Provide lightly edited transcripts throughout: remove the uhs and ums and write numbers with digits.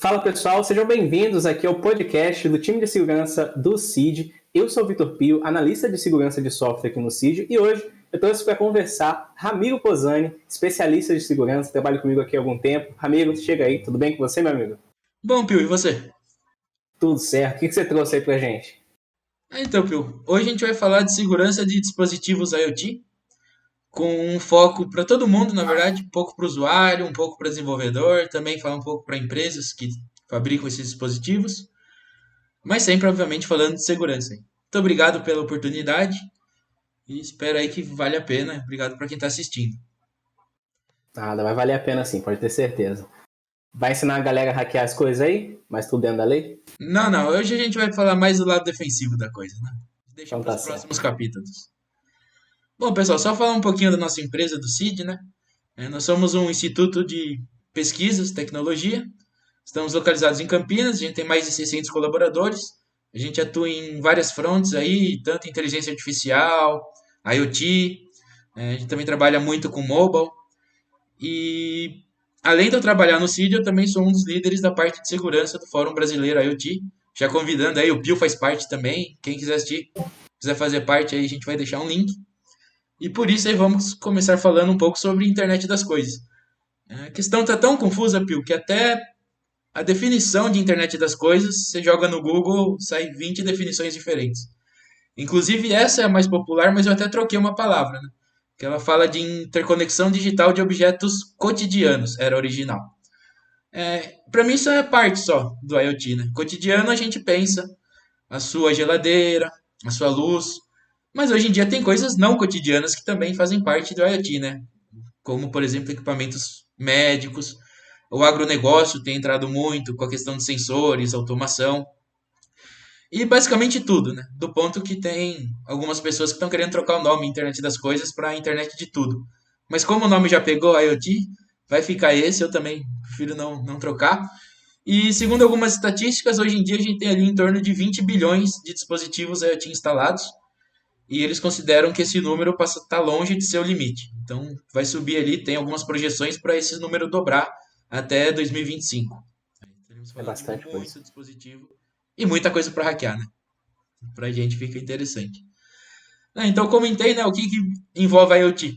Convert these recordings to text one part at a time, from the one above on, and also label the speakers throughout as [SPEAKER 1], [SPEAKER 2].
[SPEAKER 1] Fala pessoal, sejam bem-vindos aqui ao podcast do time de segurança do CID. Eu sou o Vitor Pio, analista de segurança de software aqui no CID, e hoje eu trouxe para conversar Ramiro Pozzani, especialista de segurança, trabalha comigo aqui há algum tempo. Ramiro, chega aí, tudo bem com você, meu amigo?
[SPEAKER 2] Bom, Pio, e você?
[SPEAKER 1] Tudo certo, o que você trouxe aí pra gente?
[SPEAKER 2] Então, Pio, hoje a gente vai falar de segurança de dispositivos IoT, com um foco para todo mundo, na verdade, um pouco para o usuário, um pouco para o desenvolvedor, também falar um pouco para empresas que fabricam esses dispositivos, mas sempre, obviamente, falando de segurança. Muito obrigado pela oportunidade e espero aí que vale a pena. Obrigado para quem está assistindo.
[SPEAKER 1] Nada, vai valer a pena sim, pode ter certeza. Vai ensinar a galera a hackear as coisas aí, mas tudo dentro da lei?
[SPEAKER 2] Não, hoje a gente vai falar mais do lado defensivo da coisa, né? Deixa
[SPEAKER 1] Então
[SPEAKER 2] para
[SPEAKER 1] tá
[SPEAKER 2] os
[SPEAKER 1] certo.
[SPEAKER 2] próximos capítulos. Bom, pessoal, só falar um pouquinho da nossa empresa, do CID, né? Nós somos um instituto de pesquisas, tecnologia. Estamos localizados em Campinas, a gente tem mais de 600 colaboradores. A gente atua em várias frontes aí, tanto inteligência artificial, IoT. A gente também trabalha muito com mobile. E além de eu trabalhar no CID, eu também sou um dos líderes da parte de segurança do Fórum Brasileiro IoT. Já convidando aí, o Pio faz parte também. Quem quiser assistir, quiser fazer parte aí, a gente vai deixar um link. E por isso aí vamos começar falando um pouco sobre a internet das coisas. A questão está tão confusa, Pio, que até a definição de internet das coisas, você joga no Google, sai 20 definições diferentes. Inclusive essa é a mais popular, mas eu até troquei uma palavra, né? Que ela fala de interconexão digital de objetos cotidianos, era original. Para mim isso é parte só do IoT, né? Cotidiano a gente pensa a sua geladeira, a sua luz, mas hoje em dia tem coisas não cotidianas que também fazem parte do IoT, né? Como, por exemplo, equipamentos médicos. O agronegócio tem entrado muito com a questão de sensores, automação e basicamente tudo, né? Do ponto que tem algumas pessoas que estão querendo trocar o nome Internet das Coisas para Internet de Tudo. Mas como o nome já pegou IoT, vai ficar esse, eu também prefiro não trocar. E segundo algumas estatísticas, hoje em dia a gente tem ali em torno de 20 bilhões de dispositivos IoT instalados, e eles consideram que esse número está longe de ser o limite. Então, vai subir ali, tem algumas projeções para esse número dobrar até 2025. Estaremos
[SPEAKER 1] É
[SPEAKER 2] falando de
[SPEAKER 1] bastante coisa.
[SPEAKER 2] muito dispositivo e muita coisa para hackear, né? Para a gente fica interessante. Então, comentei, né, o que envolve a IoT.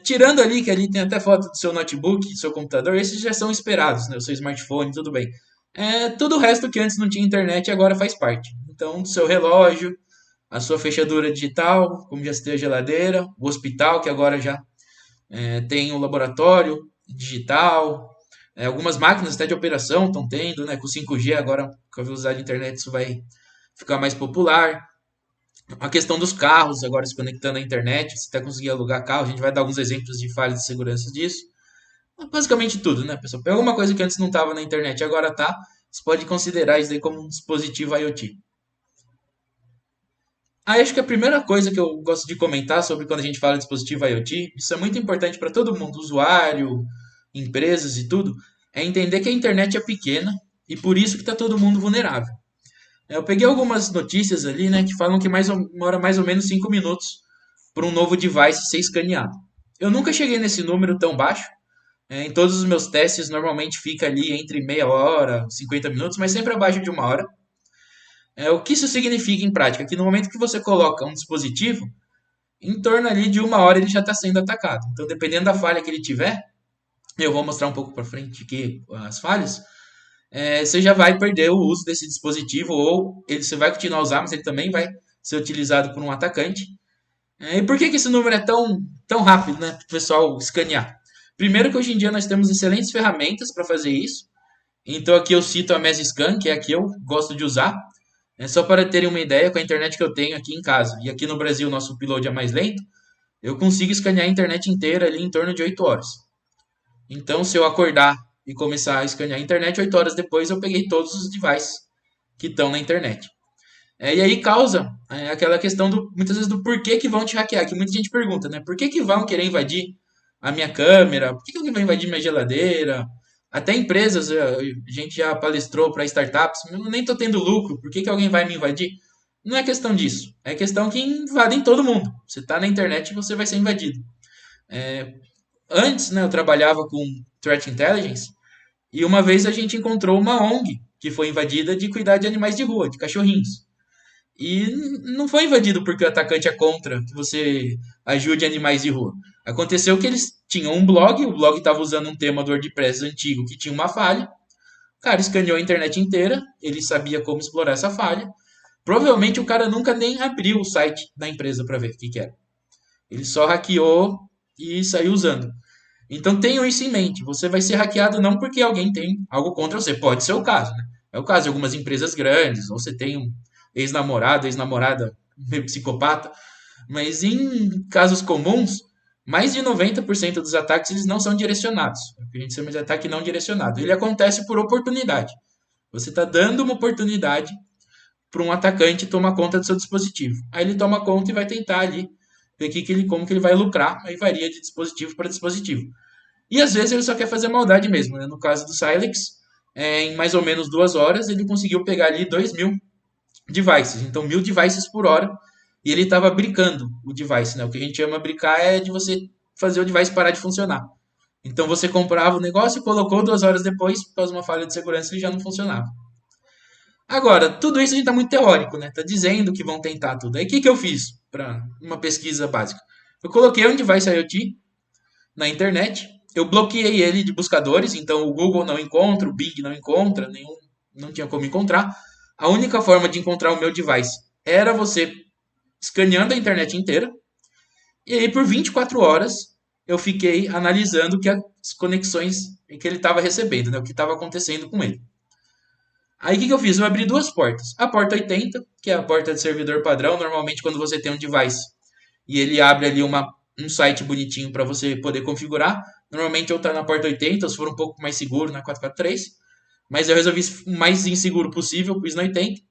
[SPEAKER 2] Tirando ali, que ali tem até foto do seu notebook, do seu computador, esses já são esperados, né? O seu smartphone, tudo bem. Tudo o resto que antes não tinha internet agora faz parte. Então, do seu relógio, a sua fechadura digital, como já citei a geladeira, o hospital, que agora já tem um laboratório digital, algumas máquinas até de operação estão tendo, né, com 5G agora, com a velocidade da internet, isso vai ficar mais popular. A questão dos carros agora se conectando à internet, você até conseguir alugar carro, a gente vai dar alguns exemplos de falhas de segurança disso. Basicamente tudo, né, pessoal? Pega alguma coisa que antes não estava na internet e agora tá, você pode considerar isso aí como um dispositivo IoT. Acho que a primeira coisa que eu gosto de comentar sobre quando a gente fala de dispositivo IoT, isso é muito importante para todo mundo, usuário, empresas e tudo, é entender que a internet é pequena e por isso que está todo mundo vulnerável. Eu peguei algumas notícias ali, né, que falam que demora mais ou menos 5 minutos para um novo device ser escaneado. Eu nunca cheguei nesse número tão baixo. Em todos os meus testes, normalmente fica ali entre meia hora, 50 minutos, mas sempre abaixo de uma hora. O que isso significa em prática? Que no momento que você coloca um dispositivo, em torno ali de uma hora ele já está sendo atacado. Então, dependendo da falha que ele tiver, eu vou mostrar um pouco para frente aqui as falhas, você já vai perder o uso desse dispositivo, ou você vai continuar a usar, mas ele também vai ser utilizado por um atacante. E por que esse número é tão rápido, né, para o pessoal escanear? Primeiro que hoje em dia nós temos excelentes ferramentas para fazer isso. Então aqui eu cito a Mesiscan, que é a que eu gosto de usar. Só para terem uma ideia, com a internet que eu tenho aqui em casa, e aqui no Brasil o nosso upload é mais lento, eu consigo escanear a internet inteira ali em torno de 8 horas. Então, se eu acordar e começar a escanear a internet, 8 horas depois eu peguei todos os devices que estão na internet. E aí causa aquela questão muitas vezes do porquê que vão te hackear, que muita gente pergunta, né? Por que vão querer invadir a minha câmera? Por que alguém vai invadir minha geladeira? Até empresas, a gente já palestrou para startups, eu nem estou tendo lucro, por que alguém vai me invadir? Não é questão disso, é questão que invadem todo mundo. Você está na internet e você vai ser invadido. Antes, né, eu trabalhava com Threat Intelligence E uma vez a gente encontrou uma ONG que foi invadida de cuidar de animais de rua, de cachorrinhos. E não foi invadido porque o atacante é contra que você ajude animais de rua. Aconteceu que eles tinham um blog, o blog estava usando um tema do WordPress antigo que tinha uma falha. O cara escaneou a internet inteira, ele sabia como explorar essa falha. Provavelmente o cara nunca nem abriu o site da empresa para ver o que era. Ele só hackeou e saiu usando. Então tenham isso em mente. Você vai ser hackeado não porque alguém tem algo contra você. Pode ser o caso, né? É o caso de algumas empresas grandes, ou você tem um ex-namorado, ex-namorada meio psicopata. Mas em casos comuns, mais de 90% dos ataques eles não são direcionados. É o que a gente chama de ataque não direcionado. Ele acontece por oportunidade. Você está dando uma oportunidade para um atacante tomar conta do seu dispositivo. Aí ele toma conta e vai tentar ali ver como que ele vai lucrar. Aí varia de dispositivo para dispositivo. E às vezes ele só quer fazer maldade mesmo. Né? No caso do Silex, em mais ou menos 2 horas, ele conseguiu pegar ali 2.000 devices. Então, 1.000 devices por hora. E ele estava bricando o device. Né? O que a gente chama bricar é de você fazer o device parar de funcionar. Então, você comprava o negócio e colocou 2 horas depois, por causa de uma falha de segurança, ele já não funcionava. Agora, tudo isso a gente está muito teórico, né? Tá dizendo que vão tentar tudo. Aí, o que eu fiz para uma pesquisa básica? Eu coloquei um device IoT na internet, eu bloqueei ele de buscadores, então o Google não encontra, o Bing não encontra, não tinha como encontrar. A única forma de encontrar o meu device era você escaneando a internet inteira. E aí, por 24 horas, eu fiquei analisando as conexões que ele estava recebendo, né? O que estava acontecendo com ele. Aí, o que eu fiz? Eu abri duas portas. A porta 80, que é a porta de servidor padrão. Normalmente, quando você tem um device e ele abre ali um site bonitinho para você poder configurar. Normalmente eu tá na porta 80, se for um pouco mais seguro, na 443. Mas eu resolvi o mais inseguro possível, pus na 80.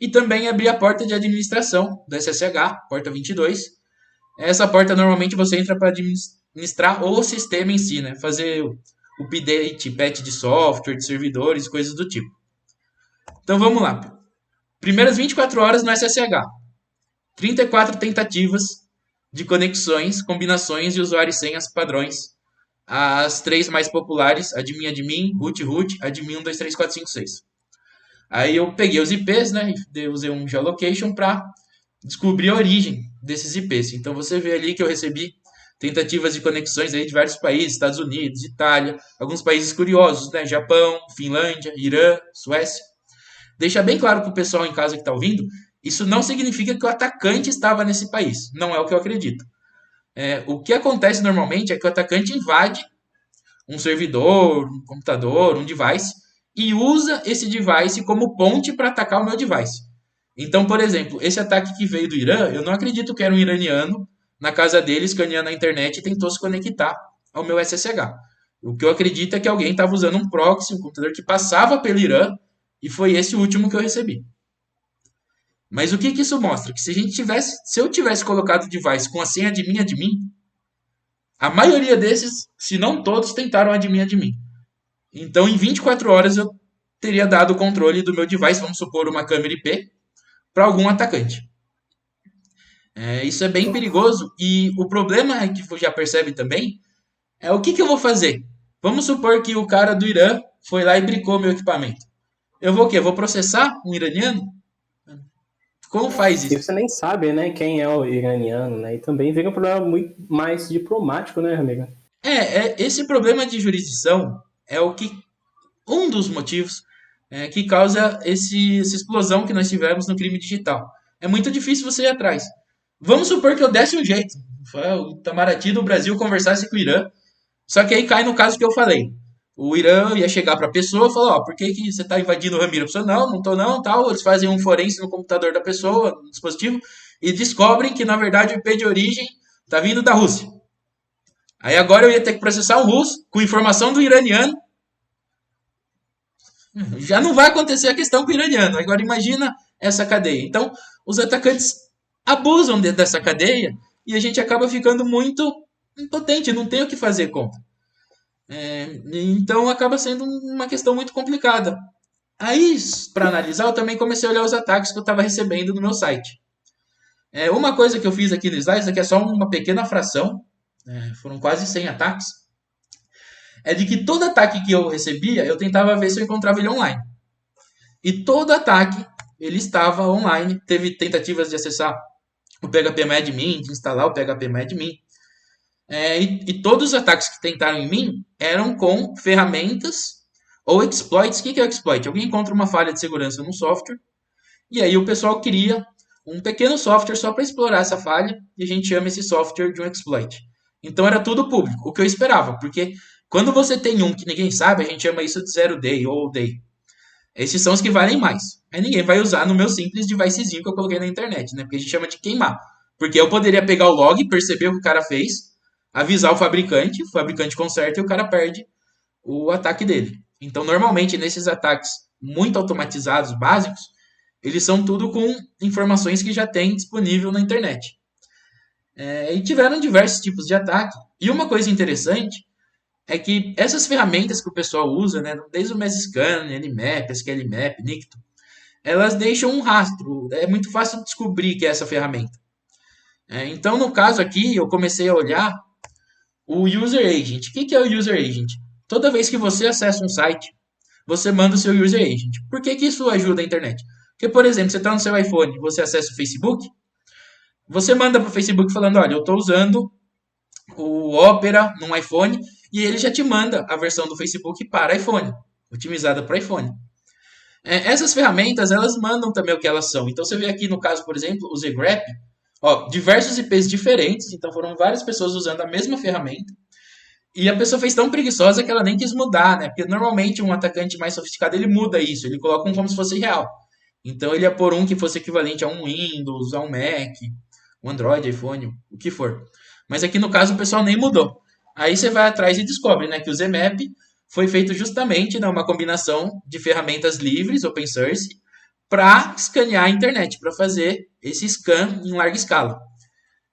[SPEAKER 2] E também abri a porta de administração do SSH, porta 22. Essa porta normalmente você entra para administrar o sistema em si, né? Fazer o update, patch de software, de servidores, coisas do tipo. Então vamos lá. Primeiras 24 horas no SSH. 34 tentativas de conexões, combinações de usuário e senhas padrões. As três mais populares, admin, root, admin 1, 2, 3, 4, 5, 6. Aí eu peguei os IPs, né? E usei um geolocation para descobrir a origem desses IPs. Então você vê ali que eu recebi tentativas de conexões aí de vários países, Estados Unidos, Itália, alguns países curiosos, né? Japão, Finlândia, Irã, Suécia. Deixa bem claro para o pessoal em casa que está ouvindo, isso não significa que o atacante estava nesse país. Não é o que eu acredito. O que acontece normalmente é que o atacante invade um servidor, um computador, um device e usa esse device como ponte para atacar o meu device. Então, por exemplo, esse ataque que veio do Irã, eu não acredito que era um iraniano na casa dele escaneando a internet e tentou se conectar ao meu SSH. O que eu acredito é que alguém estava usando um proxy, um computador que passava pelo Irã, e foi esse o último que eu recebi. Mas o que isso mostra? Que se eu tivesse colocado o device com a senha admin, a maioria desses, se não todos, tentaram admin. Então, em 24 horas, eu teria dado o controle do meu device, vamos supor uma câmera IP, para algum atacante. Isso é bem perigoso e o problema que você já percebe também é o que eu vou fazer. Vamos supor que o cara do Irã foi lá e bricou meu equipamento. Eu vou o quê? Vou processar um iraniano? Como faz
[SPEAKER 1] E
[SPEAKER 2] isso?
[SPEAKER 1] você nem sabe, né, quem é o iraniano, né? E também vem um problema muito mais diplomático, né, amiga?
[SPEAKER 2] Esse problema de jurisdição é um dos motivos que causa essa explosão que nós tivemos no crime digital. É muito difícil você ir atrás. Vamos supor que eu desse um jeito. O Itamaraty do Brasil conversasse com o Irã. Só que aí cai no caso que eu falei. O Irã ia chegar para a pessoa e falar, por que você está invadindo o Ramiro? A pessoa, não estou não, tal. Eles fazem um forense no computador da pessoa, no dispositivo, e descobrem que, na verdade, o IP de origem está vindo da Rússia. Aí agora eu ia ter que processar um russo com informação do iraniano. Já não vai acontecer a questão com o iraniano. Agora imagina essa cadeia. Então, os atacantes abusam dessa cadeia e a gente acaba ficando muito impotente, não tem o que fazer contra. Então acaba sendo uma questão muito complicada. Aí, para analisar, eu também comecei a olhar os ataques que eu estava recebendo no meu site. Uma coisa que eu fiz aqui no slide, isso aqui é só uma pequena fração, foram quase 100 ataques. é de que todo ataque que eu recebia, eu tentava ver se eu encontrava ele online. E todo ataque, ele estava online. Teve tentativas de acessar o PHPMadmin, de instalar o PHPMadmin. E todos os ataques que tentaram em mim eram com ferramentas ou exploits. O que é o exploit? Alguém encontra uma falha de segurança no software, e aí o pessoal cria um pequeno software só para explorar essa falha, e a gente chama esse software de um exploit. Então era tudo público, o que eu esperava, porque quando você tem um que ninguém sabe, a gente chama isso de zero day ou day. Esses são os que valem mais. Aí ninguém vai usar no meu simples devicezinho que eu coloquei na internet, né? Porque a gente chama de queimar. Porque eu poderia pegar o log, perceber o que o cara fez, avisar o fabricante conserta e o cara perde o ataque dele. Então, normalmente, nesses ataques muito automatizados, básicos, eles são tudo com informações que já tem disponível na internet. E tiveram diversos tipos de ataque. E uma coisa interessante é que essas ferramentas que o pessoal usa, né, desde o Messscan, Nmap, SQLmap, Nikto, elas deixam um rastro. É muito fácil descobrir que é essa ferramenta. Então, no caso aqui, eu comecei a olhar o User Agent. O que é o User Agent? Toda vez que você acessa um site, você manda o seu User Agent. Por que isso ajuda a internet? Porque, por exemplo, você está no seu iPhone, você acessa o Facebook, você manda para o Facebook falando, olha, eu estou usando o Opera num iPhone, e ele já te manda a versão do Facebook para iPhone, otimizada para iPhone. Essas ferramentas, elas mandam também o que elas são. Então, você vê aqui no caso, por exemplo, o zgrep, diversos IPs diferentes, então foram várias pessoas usando a mesma ferramenta, e a pessoa fez tão preguiçosa que ela nem quis mudar, né? Porque normalmente um atacante mais sofisticado, ele muda isso, ele coloca um como se fosse real. Então ele ia pôr um que fosse equivalente a um Windows, a um Mac, um Android, iPhone, o que for. Mas aqui no caso o pessoal nem mudou. Aí você vai atrás e descobre, né, que o Zmap foi feito justamente, né, uma combinação de ferramentas livres, open source, para escanear a internet, para fazer esse scan em larga escala.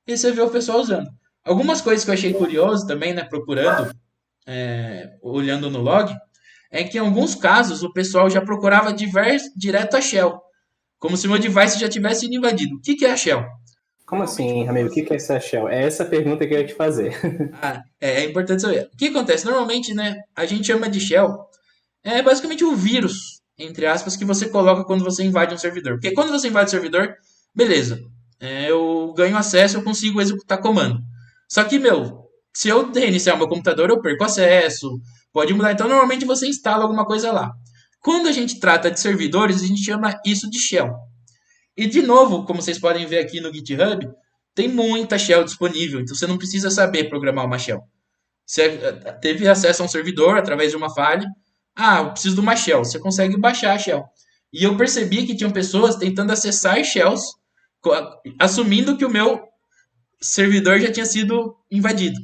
[SPEAKER 2] E você vê o pessoal usando. Algumas coisas que eu achei curioso também, né, procurando, olhando no log, é que em alguns casos o pessoal já procurava direto a shell, como se o meu device já tivesse sido invadido. O que é a shell?
[SPEAKER 1] Como assim, Ramiro? O que é essa shell? É essa pergunta que eu ia te fazer.
[SPEAKER 2] É importante saber. O que acontece? Normalmente, né, a gente chama de shell, é basicamente um vírus, entre aspas, que você coloca quando você invade um servidor. Porque quando você invade o servidor, beleza, eu ganho acesso, eu consigo executar comando. Só que, se eu reiniciar o meu computador, eu perco acesso, pode mudar. Então, normalmente você instala alguma coisa lá. Quando a gente trata de servidores, a gente chama isso de shell. E, de novo, como vocês podem ver aqui no GitHub, tem muita shell disponível, então você não precisa saber programar uma shell. Você teve acesso a um servidor através de uma falha. Ah, eu preciso de uma shell. Você consegue baixar a shell. E eu percebi que tinham pessoas tentando acessar shells, assumindo que o meu servidor já tinha sido invadido.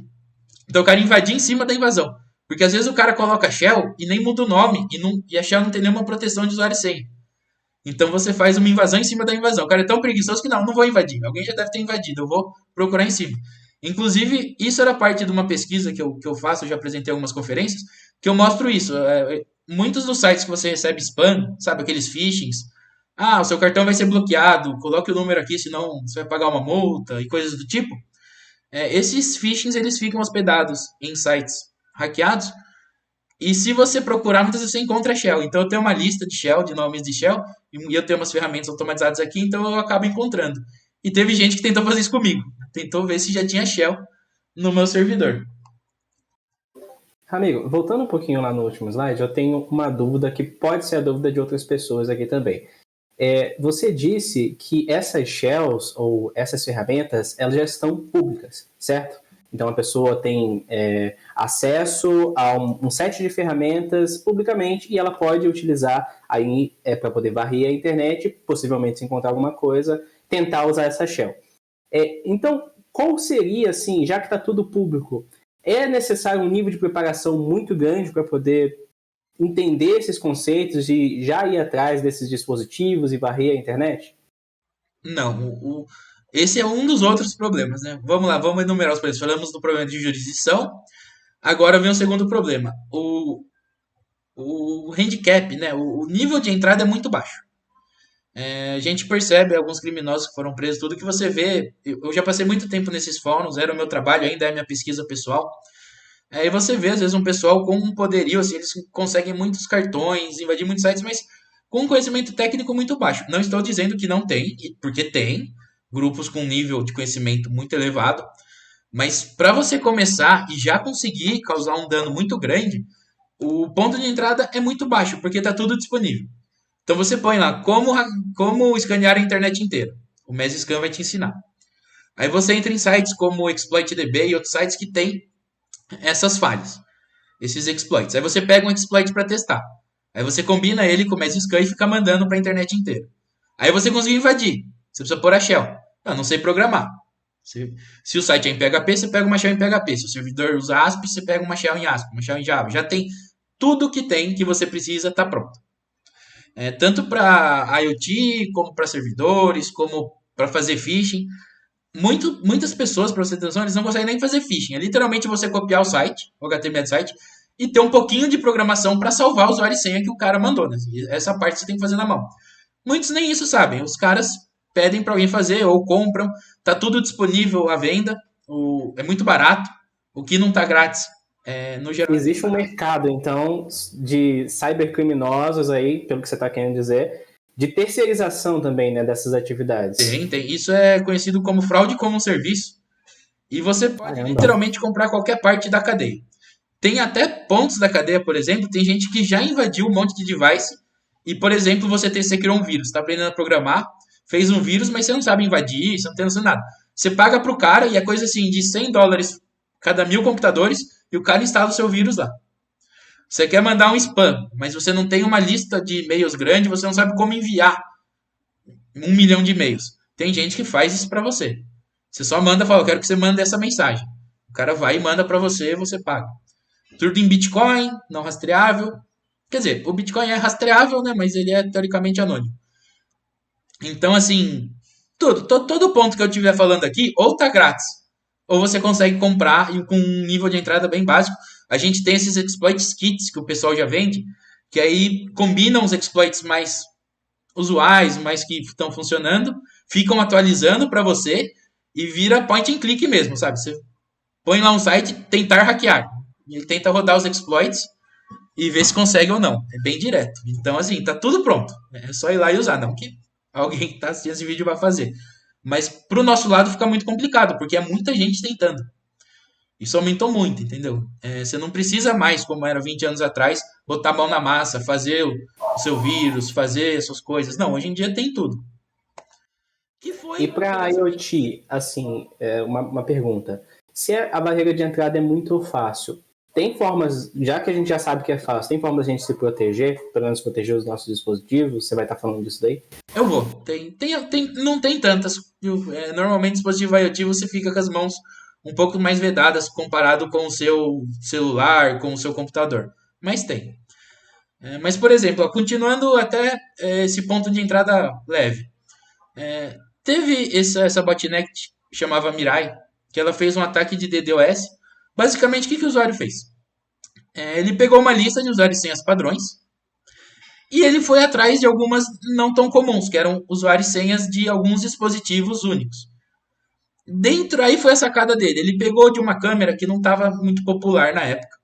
[SPEAKER 2] Então o cara invadia em cima da invasão. Porque às vezes o cara coloca shell e nem muda o nome e a shell não tem nenhuma proteção de usuário e senha. Então você faz uma invasão em cima da invasão. O cara é tão preguiçoso que não vou invadir. Alguém já deve ter invadido, eu vou procurar em cima. Inclusive, isso era parte de uma pesquisa que eu faço, eu já apresentei algumas conferências, que eu mostro isso. Muitos dos sites que você recebe spam, sabe, aqueles phishings, o seu cartão vai ser bloqueado, coloque o número aqui, senão você vai pagar uma multa e coisas do tipo. Esses phishings, eles ficam hospedados em sites hackeados, e se você procurar, muitas vezes você encontra shell. Então eu tenho uma lista de shell, de nomes de shell, e eu tenho umas ferramentas automatizadas aqui, então eu acabo encontrando. E teve gente que tentou fazer isso comigo. Tentou ver se já tinha shell no meu servidor.
[SPEAKER 1] Amigo, voltando um pouquinho lá no último slide, eu tenho uma dúvida que pode ser a dúvida de outras pessoas aqui também. Você disse que essas shells ou essas ferramentas, elas já estão públicas, certo? Então a pessoa tem acesso a um set de ferramentas publicamente e ela pode utilizar aí para poder varrer a internet, possivelmente se encontrar alguma coisa, tentar usar essa shell. Então, qual seria, assim, já que está tudo público, é necessário um nível de preparação muito grande para poder entender esses conceitos e já ir atrás desses dispositivos e varrer a internet?
[SPEAKER 2] Não, esse é um dos outros problemas, né? Vamos lá, vamos enumerar os problemas. Falamos do problema de jurisdição, agora vem o segundo problema. O handicap, né? O nível de entrada é muito baixo. A gente percebe alguns criminosos que foram presos, tudo que você vê. Eu já passei muito tempo nesses fóruns, era o meu trabalho, ainda é minha pesquisa pessoal. Aí você vê, às vezes, um pessoal com um poderio, assim, eles conseguem muitos cartões, invadir muitos sites, mas com um conhecimento técnico muito baixo. Não estou dizendo que não tem, porque tem grupos com nível de conhecimento muito elevado, mas para você começar e já conseguir causar um dano muito grande, o ponto de entrada é muito baixo, porque está tudo disponível. Então você põe lá como escanear a internet inteira. O MesScan vai te ensinar. Aí você entra em sites como o ExploitDB e outros sites que tem essas falhas, esses exploits. Aí você pega um exploit para testar. Aí você combina ele com o MesScan e fica mandando para a internet inteira. Aí você conseguiu invadir. Você precisa pôr a shell. Ah, não sei programar. Se o site é em PHP, você pega uma shell em PHP. Se o servidor usa ASP, você pega uma shell em ASP, uma shell em Java. Já tem tudo que tem que você precisa, está pronto. Tanto para IoT, como para servidores, como para fazer phishing. Muitas pessoas, para você ter noção, eles não conseguem nem fazer phishing. É literalmente você copiar o site, o HTML do site, e ter um pouquinho de programação para salvar o usuário e senha que o cara mandou. Né? Essa parte você tem que fazer na mão. Muitos nem isso sabem. Os caras pedem para alguém fazer ou compram. Tá tudo disponível à venda. É muito barato. O que não tá grátis, no geral.
[SPEAKER 1] Existe um mercado, então, de cybercriminosos aí, pelo que você está querendo dizer, de terceirização também, né, dessas atividades.
[SPEAKER 2] Tem. Isso é conhecido como fraude como um serviço. E você pode literalmente comprar qualquer parte da cadeia. Tem até pontos da cadeia, por exemplo, tem gente que já invadiu um monte de device e, por exemplo, você criou um vírus, está aprendendo a programar, fez um vírus, mas você não sabe invadir, você não tem noção de nada. Você paga pro cara e é coisa assim de $100 cada 1.000 computadores e o cara instala o seu vírus lá. Você quer mandar um spam, mas você não tem uma lista de e-mails grande, você não sabe como enviar 1 milhão de e-mails. Tem gente que faz isso para você. Você só manda e fala, eu quero que você mande essa mensagem. O cara vai e manda para você, você paga. Tudo em Bitcoin, não rastreável. Quer dizer, o Bitcoin é rastreável, né? Mas ele é teoricamente anônimo. Então, assim, todo ponto que eu estiver falando aqui, ou tá grátis, ou você consegue comprar e com um nível de entrada bem básico. A gente tem esses exploits kits que o pessoal já vende, que aí combinam os exploits mais usuais, mais que estão funcionando, ficam atualizando para você e vira point and click mesmo, sabe? Você põe lá um site, tentar hackear. Ele tenta rodar os exploits e ver se consegue ou não. É bem direto. Então, assim, tá tudo pronto. É só ir lá e usar. Não que alguém que tá assistindo esse vídeo vai fazer. Mas pro nosso lado fica muito complicado, porque é muita gente tentando. Isso aumentou muito, entendeu? Você não precisa mais, como era 20 anos atrás, botar a mão na massa, fazer o seu vírus, fazer essas coisas. Não, hoje em dia tem tudo.
[SPEAKER 1] E para IoT, assim, uma pergunta. Se a barreira de entrada é muito fácil, tem formas, já que a gente já sabe que é fácil, tem formas de a gente se proteger, pelo menos proteger os nossos dispositivos? Você vai estar falando disso daí?
[SPEAKER 2] Eu vou. Não tem tantas. Normalmente, dispositivo IoT você fica com as mãos um pouco mais vedadas comparado com o seu celular, com o seu computador. Mas tem. Mas, por exemplo, continuando até esse ponto de entrada leve. Teve essa botnet que chamava Mirai, que ela fez um ataque de DDoS. Basicamente, o que o usuário fez? Ele pegou uma lista de usuários e senhas padrões e ele foi atrás de algumas não tão comuns, que eram usuários e senhas de alguns dispositivos únicos. Aí foi a sacada dele. Ele pegou de uma câmera que não estava muito popular na época,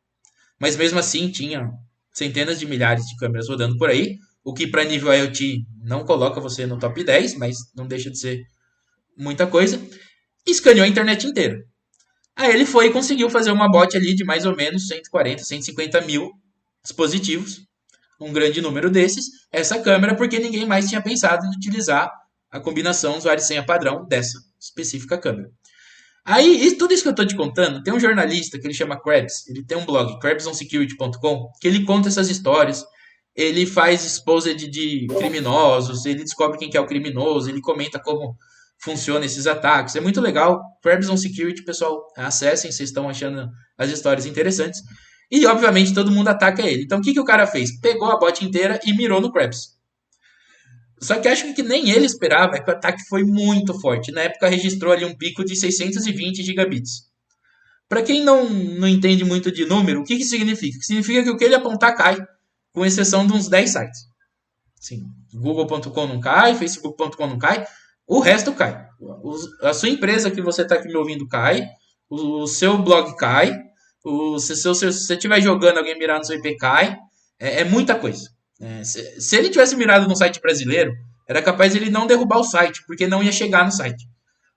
[SPEAKER 2] mas mesmo assim tinha centenas de milhares de câmeras rodando por aí, o que para nível IoT não coloca você no top 10, mas não deixa de ser muita coisa. E escaneou a internet inteira. Aí ele foi e conseguiu fazer uma bot ali de mais ou menos 140, 150 mil dispositivos, um grande número desses, essa câmera, porque ninguém mais tinha pensado em utilizar a combinação usuário e senha padrão dessa específica câmera. Aí, tudo isso que eu estou te contando, tem um jornalista que ele chama Krebs, ele tem um blog, krebsonsecurity.com, que ele conta essas histórias, ele faz exposed de criminosos, ele descobre quem que é o criminoso, ele comenta como funciona esses ataques. É muito legal. Krebs on Security, pessoal, acessem, vocês estão achando as histórias interessantes. E, obviamente, todo mundo ataca ele. Então, o que o cara fez? Pegou a bot inteira e mirou no Krebs. Só que acho que nem ele esperava é que o ataque foi muito forte. Na época, registrou ali um pico de 620 gigabits. Para quem não entende muito de número, o que significa? Significa que o que ele apontar cai, com exceção de uns 10 sites. Sim, google.com não cai, facebook.com não cai, o resto cai. A sua empresa que você está aqui me ouvindo cai, o seu blog cai, Se você estiver jogando, alguém mirar no seu IP cai. É muita coisa. Se ele tivesse mirado no site brasileiro, era capaz de ele não derrubar o site, porque não ia chegar no site.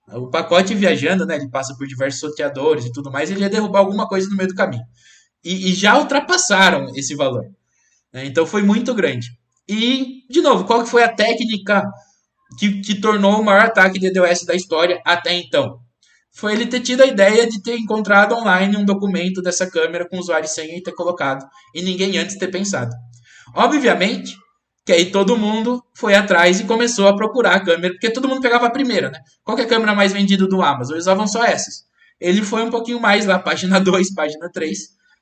[SPEAKER 2] O pacote viajando, né, ele passa por diversos sorteadores e tudo mais, ele ia derrubar alguma coisa no meio do caminho. E já ultrapassaram esse valor. Né? Então foi muito grande. E, de novo, qual que foi a técnica que tornou o maior ataque de DDoS da história até então? Foi ele ter tido a ideia de ter encontrado online um documento dessa câmera com usuário e senha e ter colocado, e ninguém antes ter pensado. Obviamente que aí todo mundo foi atrás e começou a procurar a câmera, porque todo mundo pegava a primeira, né? Qual que é a câmera mais vendida do Amazon? Eles usavam só essas. Ele foi um pouquinho mais lá, página 2, página 3,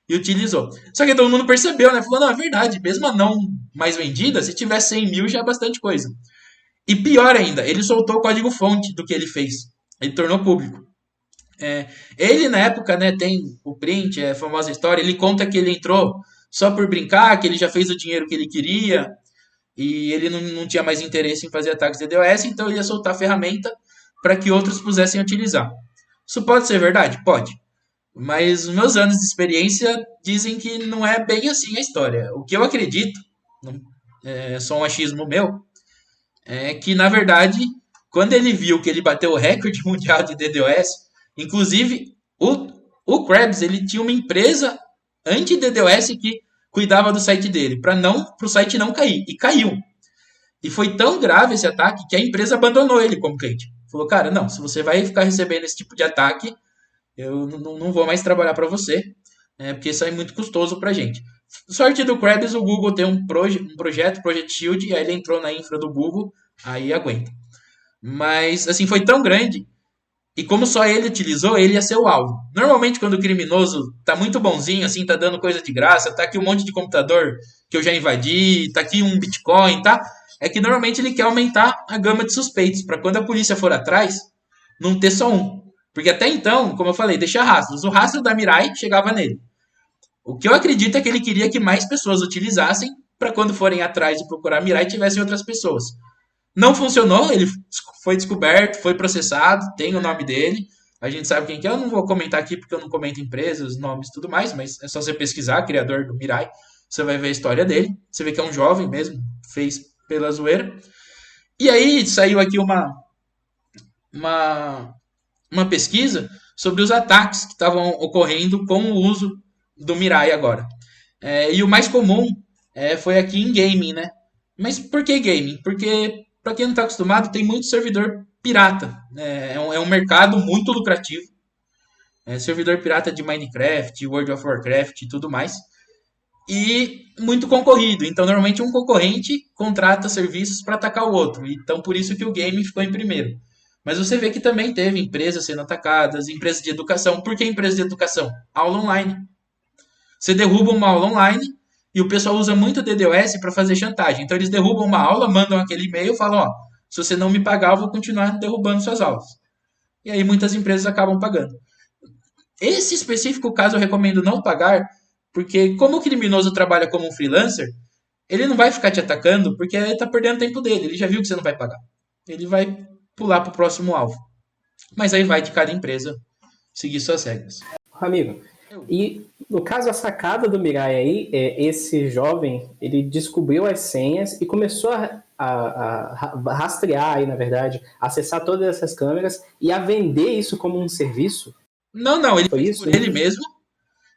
[SPEAKER 2] e utilizou. Só que todo mundo percebeu, né? Falou, não, é verdade, mesmo a não mais vendida, se tiver 100 mil já é bastante coisa. E pior ainda, ele soltou o código-fonte do que ele fez. Ele tornou público. Ele, na época, né, tem o print, a famosa história, ele conta que ele entrou só por brincar, que ele já fez o dinheiro que ele queria, e ele não tinha mais interesse em fazer ataques de DDoS, então ele ia soltar a ferramenta para que outros pudessem utilizar. Isso pode ser verdade? Pode. Mas os meus anos de experiência dizem que não é bem assim a história. O que eu acredito, é só um achismo meu, é que, na verdade, quando ele viu que ele bateu o recorde mundial de DDoS, inclusive o Krabs, ele tinha uma empresa anti-DDoS que cuidava do site dele, para o site não cair. E caiu. E foi tão grave esse ataque que a empresa abandonou ele como cliente. Falou, cara, não, se você vai ficar recebendo esse tipo de ataque, eu não vou mais trabalhar para você, porque isso é muito custoso para a gente. Sorte do Krabs, o Google tem um projeto, Project Shield, e aí ele entrou na infra do Google, aí aguenta. Mas, assim, foi tão grande, e como só ele utilizou, ele ia ser o alvo. Normalmente, quando o criminoso tá muito bonzinho, assim, tá dando coisa de graça, tá aqui um monte de computador que eu já invadi, tá aqui um Bitcoin, tá? É que normalmente ele quer aumentar a gama de suspeitos, para quando a polícia for atrás, não ter só um. Porque até então, como eu falei, deixa rastros. O rastro da Mirai chegava nele. O que eu acredito é que ele queria que mais pessoas utilizassem, para quando forem atrás de procurar a Mirai, tivessem outras pessoas. Não funcionou, ele foi descoberto, foi processado, tem o nome dele. A gente sabe quem que é, eu não vou comentar aqui porque eu não comento empresas, nomes e tudo mais, mas é só você pesquisar, criador do Mirai, você vai ver a história dele. Você vê que é um jovem mesmo, fez pela zoeira. E aí saiu aqui uma pesquisa sobre os ataques que estavam ocorrendo com o uso do Mirai agora. E o mais comum foi aqui em gaming, né? Mas por que gaming? Porque, para quem não está acostumado, tem muito servidor pirata. É um mercado muito lucrativo. Servidor pirata de Minecraft, World of Warcraft e tudo mais. E muito concorrido. Então, normalmente, um concorrente contrata serviços para atacar o outro. Então, por isso que o gaming ficou em primeiro. Mas você vê que também teve empresas sendo atacadas, empresas de educação. Por que empresas de educação? Aula online. Você derruba uma aula online e o pessoal usa muito DDoS para fazer chantagem. Então eles derrubam uma aula, mandam aquele e-mail e falam, ó, se você não me pagar, eu vou continuar derrubando suas aulas. E aí muitas empresas acabam pagando. Esse específico caso eu recomendo não pagar, porque como o criminoso trabalha como um freelancer, ele não vai ficar te atacando porque ele está perdendo tempo dele. Ele já viu que você não vai pagar. Ele vai pular para o próximo alvo. Mas aí vai de cada empresa seguir suas regras.
[SPEAKER 1] Amigo, e no caso a sacada do Mirai aí, esse jovem, ele descobriu as senhas e começou a rastrear aí, na verdade, acessar todas essas câmeras e a vender isso como um serviço?
[SPEAKER 2] Não, ele fez por ele mesmo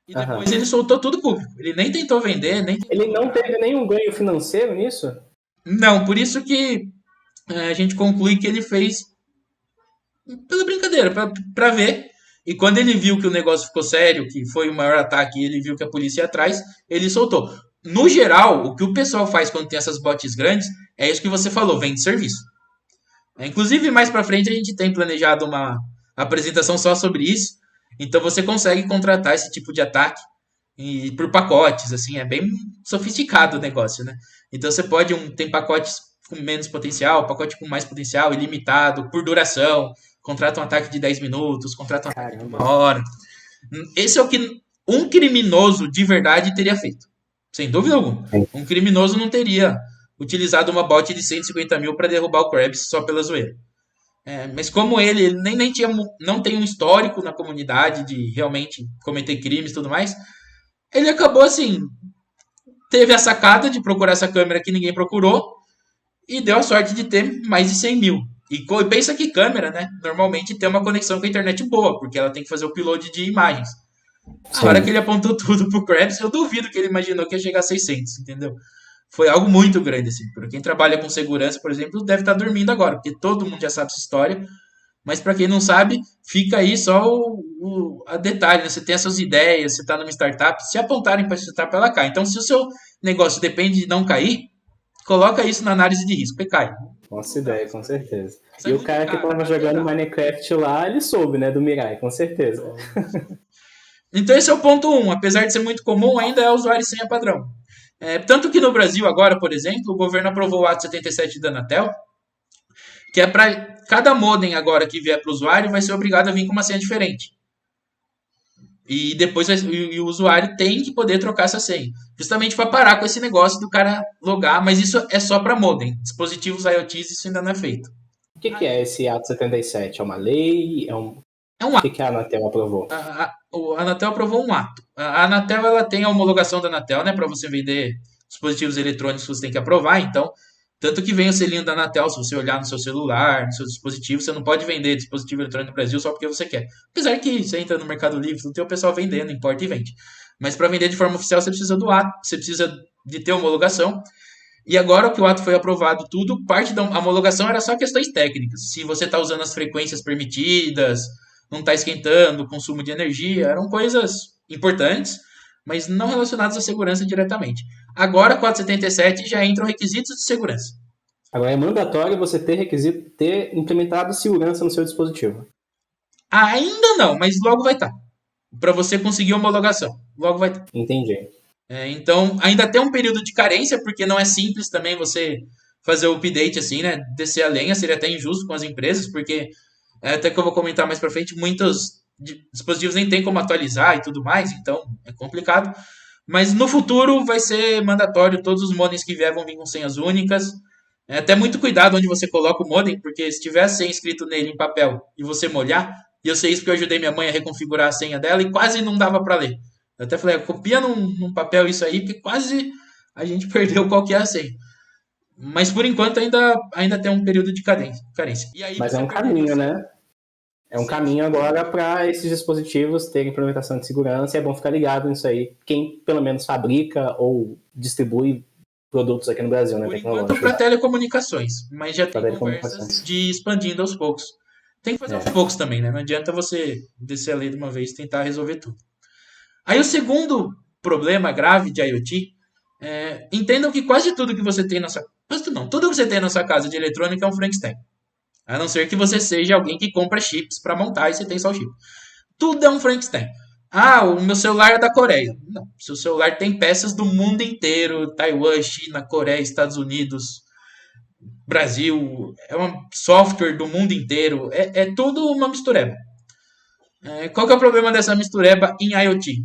[SPEAKER 2] e depois ele soltou tudo público. Ele nem tentou vender, nem tentou...
[SPEAKER 1] Ele não teve nenhum ganho financeiro nisso?
[SPEAKER 2] Não, por isso que a gente conclui que ele fez pela brincadeira, para ver. E quando ele viu que o negócio ficou sério, que foi o maior ataque, e ele viu que a polícia ia atrás, ele soltou. No geral, o que o pessoal faz quando tem essas bots grandes é isso que você falou, vende serviço. Inclusive, mais para frente, a gente tem planejado uma apresentação só sobre isso. Então, você consegue contratar esse tipo de ataque por pacotes, assim, é bem sofisticado o negócio, né? Então, você pode, tem pacotes com menos potencial, pacote com mais potencial, ilimitado, por duração, contrata um ataque de 10 minutos, contrata um ataque de 1 hora. Esse é o que um criminoso de verdade teria feito. Sem dúvida alguma. Um criminoso não teria utilizado uma bot de 150 mil para derrubar o Krabs só pela zoeira. Mas como ele nem tinha, não tem um histórico na comunidade de realmente cometer crimes e tudo mais, ele acabou assim, teve a sacada de procurar essa câmera que ninguém procurou e deu a sorte de ter mais de 100 mil. E pensa que câmera, né? Normalmente tem uma conexão com a internet boa, porque ela tem que fazer o upload de imagens. A hora que
[SPEAKER 1] Sim.
[SPEAKER 2] ele apontou tudo pro Krabs, eu duvido que ele imaginou que ia chegar a 600, entendeu? Foi algo muito grande, assim. Para quem trabalha com segurança, por exemplo, deve estar dormindo agora, porque todo mundo já sabe essa história. Mas para quem não sabe, fica aí só a detalhe, né? Você tem essas ideias, você está numa startup, se apontarem para essa startup, ela cai. Então, se o seu negócio depende de não cair, coloca isso na análise de risco, e cai.
[SPEAKER 1] Nossa ideia, com certeza.
[SPEAKER 2] Isso é
[SPEAKER 1] E o
[SPEAKER 2] muito
[SPEAKER 1] cara que
[SPEAKER 2] caro,
[SPEAKER 1] tava
[SPEAKER 2] vai
[SPEAKER 1] jogando
[SPEAKER 2] quebrar.
[SPEAKER 1] Minecraft lá, ele soube, né, do Mirai, com certeza.
[SPEAKER 2] Então, esse é o ponto um. Apesar de ser muito comum, ainda é usuário e senha padrão. Tanto que no Brasil, agora, por exemplo, o governo aprovou o ato 77 da Anatel, que é para cada modem agora que vier para o usuário vai ser obrigado a vir com uma senha diferente. E depois o usuário tem que poder trocar essa senha. Justamente para parar com esse negócio do cara logar, mas isso é só para modem. Dispositivos IoTs, isso ainda não é feito.
[SPEAKER 1] O que é esse ato 77? É uma lei?
[SPEAKER 2] É um
[SPEAKER 1] O
[SPEAKER 2] ato.
[SPEAKER 1] que a Anatel aprovou?
[SPEAKER 2] A Anatel aprovou um ato. A Anatel ela tem a homologação da Anatel, né? Para você vender dispositivos eletrônicos, você tem que aprovar. Então, tanto que vem o selinho da Anatel, se você olhar no seu celular, no seu dispositivo, você não pode vender dispositivo eletrônico no Brasil só porque você quer. Apesar que você entra no Mercado Livre, tem o pessoal vendendo, importa e vende. Mas para vender de forma oficial, você precisa do ato, você precisa de ter homologação. E agora que o ato foi aprovado, tudo, parte da homologação era só questões técnicas. Se você está usando as frequências permitidas, não está esquentando, consumo de energia, eram coisas importantes, mas não relacionadas à segurança diretamente. Agora, 477 já entram requisitos de segurança.
[SPEAKER 1] Agora é mandatório você ter requisito, ter implementado segurança no seu dispositivo.
[SPEAKER 2] Ainda não, mas logo vai estar. Para você conseguir homologação. Logo vai estar.
[SPEAKER 1] Entendi.
[SPEAKER 2] Então, ainda tem um período de carência, porque não é simples também você fazer o update assim, né? Descer a lenha, seria até injusto com as empresas, porque até que eu vou comentar mais pra frente, muitos dispositivos nem tem como atualizar e tudo mais, então é complicado. Mas no futuro vai ser mandatório, todos os modems que vier vão vir com senhas únicas. Até muito cuidado onde você coloca o modem, porque se tiver a senha escrito nele em papel e você molhar, e eu sei isso porque eu ajudei minha mãe a reconfigurar a senha dela e quase não dava para ler. Eu até falei, copia num papel isso aí, porque quase a gente perdeu qual que é a senha. Mas por enquanto ainda tem um período de carência. E aí
[SPEAKER 1] Mas é
[SPEAKER 2] você
[SPEAKER 1] um
[SPEAKER 2] perguntou
[SPEAKER 1] caminho,
[SPEAKER 2] se.
[SPEAKER 1] né? É um
[SPEAKER 2] Sim,
[SPEAKER 1] caminho agora para esses dispositivos terem implementação de segurança e é bom ficar ligado nisso aí. Quem pelo menos fabrica ou distribui produtos aqui no Brasil, né,
[SPEAKER 2] por enquanto para
[SPEAKER 1] tecnológicos,
[SPEAKER 2] telecomunicações, mas já
[SPEAKER 1] para
[SPEAKER 2] tem conversas
[SPEAKER 1] telecomunicações.
[SPEAKER 2] de ir expandindo aos poucos. Tem que fazer aos
[SPEAKER 1] É.
[SPEAKER 2] poucos também, né? Não adianta você descer a lei de uma vez e tentar resolver tudo. Aí o segundo problema grave de IoT entendam que quase tudo que você tem na sua. Quase tudo não, tudo que você tem na sua casa de eletrônica é um Frankenstein. A não ser que você seja alguém que compra chips para montar e você tem só o chip. Tudo é um Frankenstein. Ah, o meu celular é da Coreia. Não, seu celular tem peças do mundo inteiro, Taiwan, China, Coreia, Estados Unidos, Brasil, é um software do mundo inteiro, é tudo uma mistureba. Qual que é o problema dessa mistureba em IoT?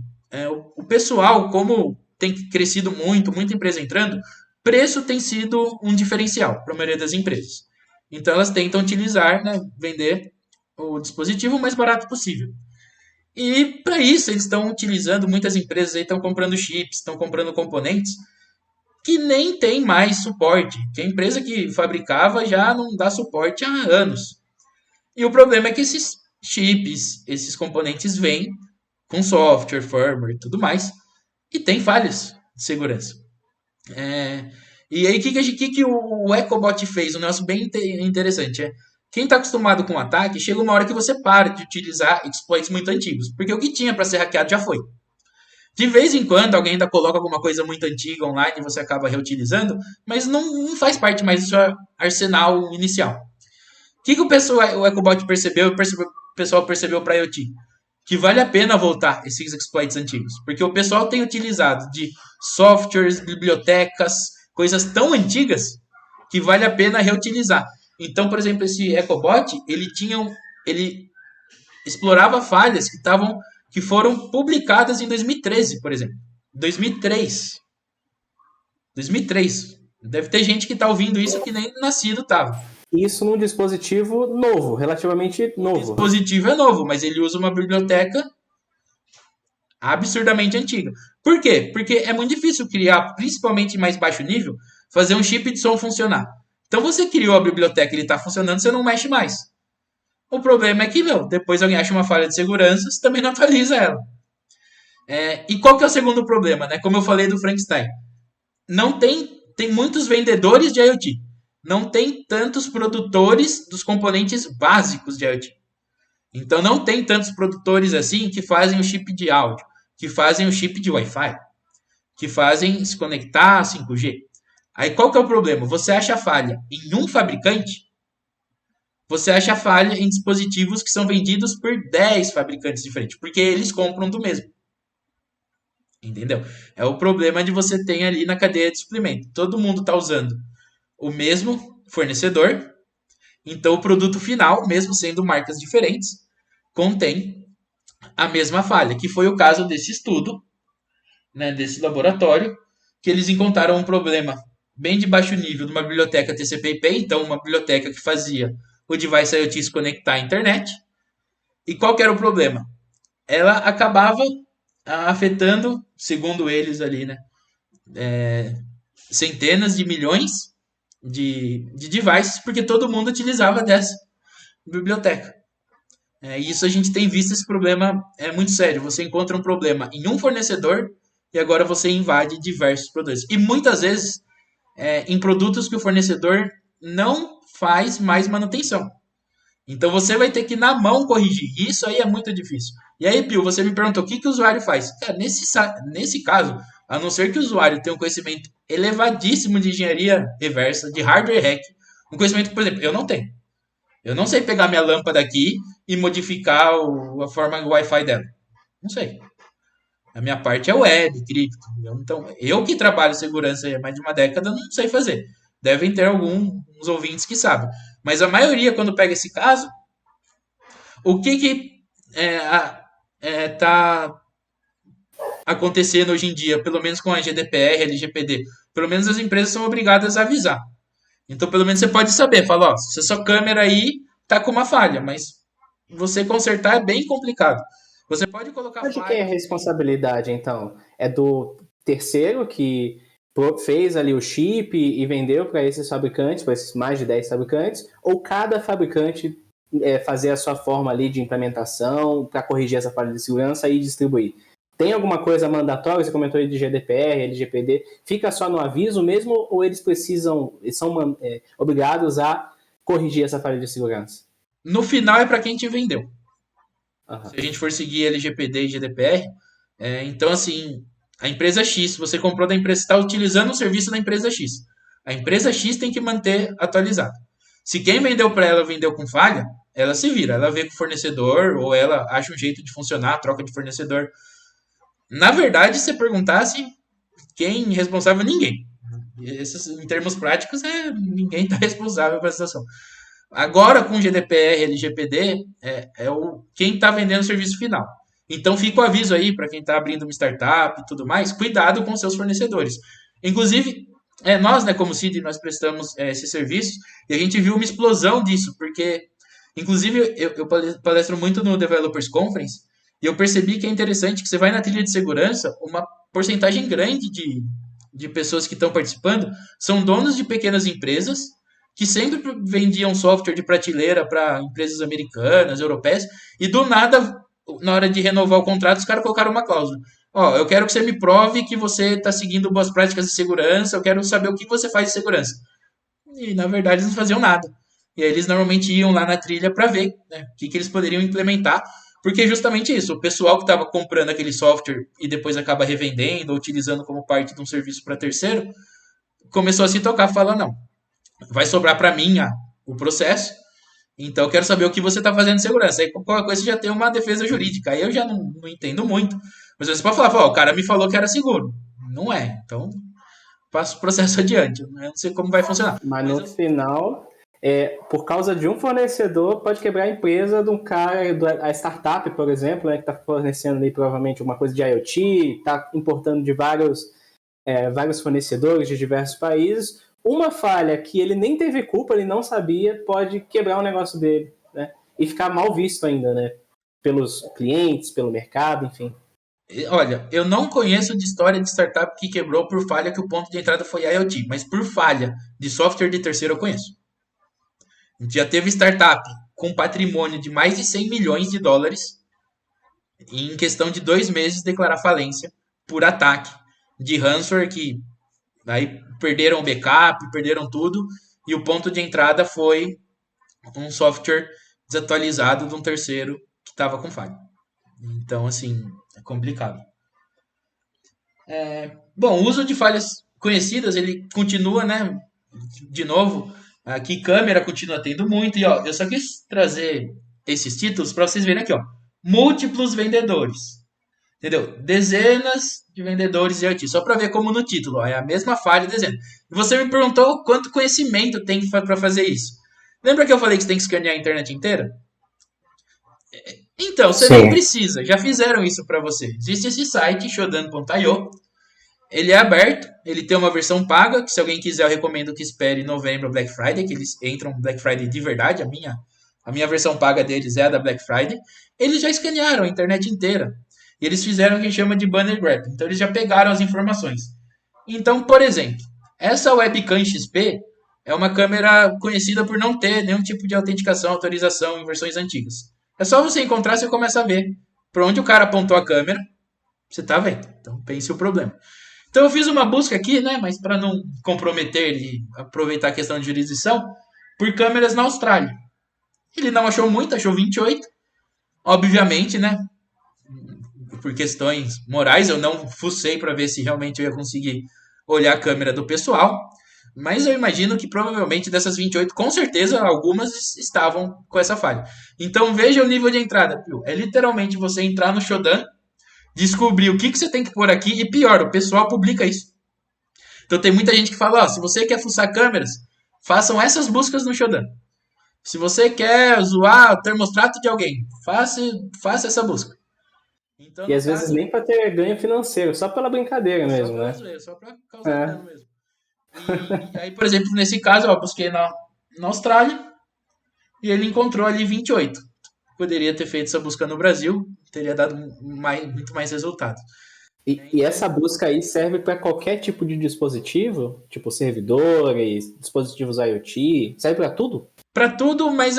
[SPEAKER 2] O pessoal, como tem crescido muito, muita empresa entrando, preço tem sido um diferencial para a maioria das empresas. Então elas tentam utilizar, né, vender o dispositivo o mais barato possível. E para isso eles estão utilizando, muitas empresas aí estão comprando chips, estão comprando componentes que nem tem mais suporte, que a empresa que fabricava já não dá suporte há anos. E o problema é que esses chips, esses componentes vêm com software, firmware e tudo mais, e tem falhas de segurança. E aí, o que o EcoBot fez? Um negócio bem interessante. Quem está acostumado com ataque, chega uma hora que você para de utilizar exploits muito antigos, porque o que tinha para ser hackeado já foi. De vez em quando alguém ainda coloca alguma coisa muito antiga online e você acaba reutilizando, mas não faz parte mais do seu arsenal inicial. O o EcoBot percebeu, o pessoal percebeu para IoT? Que vale a pena voltar esses exploits antigos, porque o pessoal tem utilizado de softwares, bibliotecas, coisas tão antigas que vale a pena reutilizar. Então, por exemplo, esse EcoBot, ele explorava falhas que foram publicadas em 2013, por exemplo. 2003. 2003. Deve ter gente que está ouvindo isso que nem nascido estava.
[SPEAKER 1] Isso num dispositivo novo, relativamente
[SPEAKER 2] O
[SPEAKER 1] novo.
[SPEAKER 2] dispositivo é novo, mas ele usa uma biblioteca absurdamente antiga. Por quê? Porque é muito difícil criar, principalmente em mais baixo nível, fazer um chip de som funcionar. Então você criou a biblioteca e ele está funcionando, você não mexe mais. O problema é que, depois alguém acha uma falha de segurança, você também não atualiza ela. E qual que é o segundo problema, né? Como eu falei do Frankenstein. Não tem muitos vendedores de IoT. Não tem tantos produtores dos componentes básicos de IoT. Então não tem tantos produtores assim que fazem o chip de áudio, que fazem o chip de Wi-Fi, que fazem se conectar a 5G. Aí qual que é o problema? Você acha falha em um fabricante, você acha falha em dispositivos que são vendidos por 10 fabricantes diferentes, porque eles compram do mesmo. Entendeu? É o problema de você ter ali na cadeia de suprimento. Todo mundo está usando o mesmo fornecedor, então o produto final, mesmo sendo marcas diferentes, contém a mesma falha, que foi o caso desse estudo, né, desse laboratório, que eles encontraram um problema bem de baixo nível de uma biblioteca TCP/IP, então uma biblioteca que fazia o device IoT se conectar à internet. E qual que era o problema? Ela acabava afetando, segundo eles ali, né, centenas de milhões de devices, porque todo mundo utilizava dessa biblioteca. E isso a gente tem visto, esse problema é muito sério. Você encontra um problema em um fornecedor e agora você invade diversos produtos. E muitas vezes em produtos que o fornecedor não faz mais manutenção. Então você vai ter que na mão corrigir. Isso aí é muito difícil. E aí, Pio, você me perguntou o que o usuário faz. Cara, nesse caso, a não ser que o usuário tenha um conhecimento elevadíssimo de engenharia reversa, de hardware hack, um conhecimento que, por exemplo, eu não tenho. Eu não sei pegar minha lâmpada aqui e modificar a forma do Wi-Fi dela. Não sei. A minha parte é web, cripto. Então, eu que trabalho segurança há mais de uma década, não sei fazer. Devem ter alguns ouvintes que sabem. Mas a maioria, quando pega esse caso, o que está acontecendo hoje em dia, pelo menos com a GDPR, LGPD? Pelo menos as empresas são obrigadas a avisar. Então, pelo menos você pode saber. Fala, se a sua câmera aí tá com uma falha, mas você consertar é bem complicado. Você pode colocar
[SPEAKER 1] Mas de quem é a responsabilidade, então? É do terceiro que fez ali o chip e vendeu para esses fabricantes, para esses mais de 10 fabricantes, ou cada fabricante fazer a sua forma ali de implementação para corrigir essa falha de segurança e distribuir? Tem alguma coisa mandatória? Você comentou aí de GDPR, LGPD, fica só no aviso mesmo ou eles são obrigados a corrigir essa falha de segurança?
[SPEAKER 2] No final é para quem te vendeu.
[SPEAKER 1] Uhum.
[SPEAKER 2] Se a gente for seguir LGPD e GDPR, então assim, a empresa X, você comprou da empresa, está utilizando o serviço da empresa X. A empresa X tem que manter atualizado. Se quem vendeu para ela vendeu com falha, ela se vira, ela vê com o fornecedor ou ela acha um jeito de funcionar, troca de fornecedor. Na verdade, se você perguntasse quem é responsável, ninguém. Em termos práticos, ninguém está responsável pela situação. Agora, com GDPR, LGPD, quem está vendendo o serviço final. Então, fica o aviso aí para quem está abrindo uma startup e tudo mais, cuidado com seus fornecedores. Inclusive, nós, né, como CID, nós prestamos esses serviços e a gente viu uma explosão disso, porque, inclusive, eu palestro muito no Developers Conference e eu percebi que é interessante que você vai na trilha de segurança, uma porcentagem grande de pessoas que estão participando são donos de pequenas empresas que sempre vendiam software de prateleira para empresas americanas, europeias, e do nada, na hora de renovar o contrato, os caras colocaram uma cláusula. Eu quero que você me prove que você está seguindo boas práticas de segurança, eu quero saber o que você faz de segurança. E, na verdade, eles não faziam nada. E aí eles normalmente iam lá na trilha para ver, né, o que eles poderiam implementar, porque justamente isso, o pessoal que estava comprando aquele software e depois acaba revendendo ou utilizando como parte de um serviço para terceiro, começou a se tocar, fala, não, vai sobrar para mim o processo, então eu quero saber o que você está fazendo de segurança. Aí qualquer coisa você já tem uma defesa jurídica, aí eu já não entendo muito, mas você pode falar, o cara me falou que era seguro. Não é, então passa o processo adiante, eu não sei como vai funcionar.
[SPEAKER 1] Mas no final, por causa de um fornecedor, pode quebrar a empresa de um cara, a startup, por exemplo, né, que está fornecendo ali provavelmente uma coisa de IoT, está importando de vários fornecedores de diversos países. uma falha que ele nem teve culpa, ele não sabia, pode quebrar o negócio dele, né? E ficar mal visto ainda, né? Pelos clientes, pelo mercado, enfim.
[SPEAKER 2] Olha, eu não conheço de história de startup que quebrou por falha que o ponto de entrada foi IoT, mas por falha de software de terceiro eu conheço. A gente já teve startup com patrimônio de mais de 100 milhões de dólares e em questão de 2 meses declarar falência por ataque de ransomware que aí perderam o backup, perderam tudo e o ponto de entrada foi um software desatualizado de um terceiro que estava com falha. Então, assim, é complicado. Bom, o uso de falhas conhecidas, ele continua, né? De novo, aqui câmera continua tendo muito. E, ó, eu só quis trazer esses títulos para vocês verem aqui, ó. Múltiplos vendedores. Entendeu? Dezenas de vendedores de IoT. Só para ver como no título, ó, é a mesma falha dezena. E você me perguntou quanto conhecimento tem para fazer isso. Lembra que eu falei que você tem que escanear a internet inteira? Então, você nem precisa. Já fizeram isso para você. Existe esse site, shodan.io. Ele é aberto, ele tem uma versão paga, que se alguém quiser eu recomendo que espere novembro Black Friday, que eles entram Black Friday de verdade, a minha versão paga deles é a da Black Friday. Eles já escanearam a internet inteira. E eles fizeram o que chama de banner grab. Então eles já pegaram as informações. Então, por exemplo, essa webcam XP é uma câmera conhecida por não ter nenhum tipo de autenticação, autorização em versões antigas. É só você encontrar, você começa a ver para onde o cara apontou a câmera, você tá vendo. Então pense o problema. Então eu fiz uma busca aqui, né, mas para não comprometer e aproveitar a questão de jurisdição, por câmeras na Austrália. Ele não achou muito, achou 28. Obviamente, né, por questões morais, eu não fucei para ver se realmente eu ia conseguir olhar a câmera do pessoal. Mas eu imagino que provavelmente dessas 28, com certeza algumas estavam com essa falha. Então veja o nível de entrada. É literalmente você entrar no Shodan, descobrir o que você tem que pôr aqui e pior, o pessoal publica isso. Então tem muita gente que fala, ó, se você quer fuçar câmeras, façam essas buscas no Shodan. Se você quer zoar o termostrato de alguém, faça essa busca.
[SPEAKER 1] Então, e às vezes nem para ter ganho financeiro, só pela brincadeira mesmo, né?
[SPEAKER 2] Só para causar dano mesmo. E aí, por exemplo, nesse caso, eu busquei na Austrália e ele encontrou ali 28. Poderia ter feito essa busca no Brasil, teria dado muito mais resultados.
[SPEAKER 1] E essa busca aí serve para qualquer tipo de dispositivo? Tipo servidores, dispositivos IoT? Serve para tudo?
[SPEAKER 2] Para tudo, mas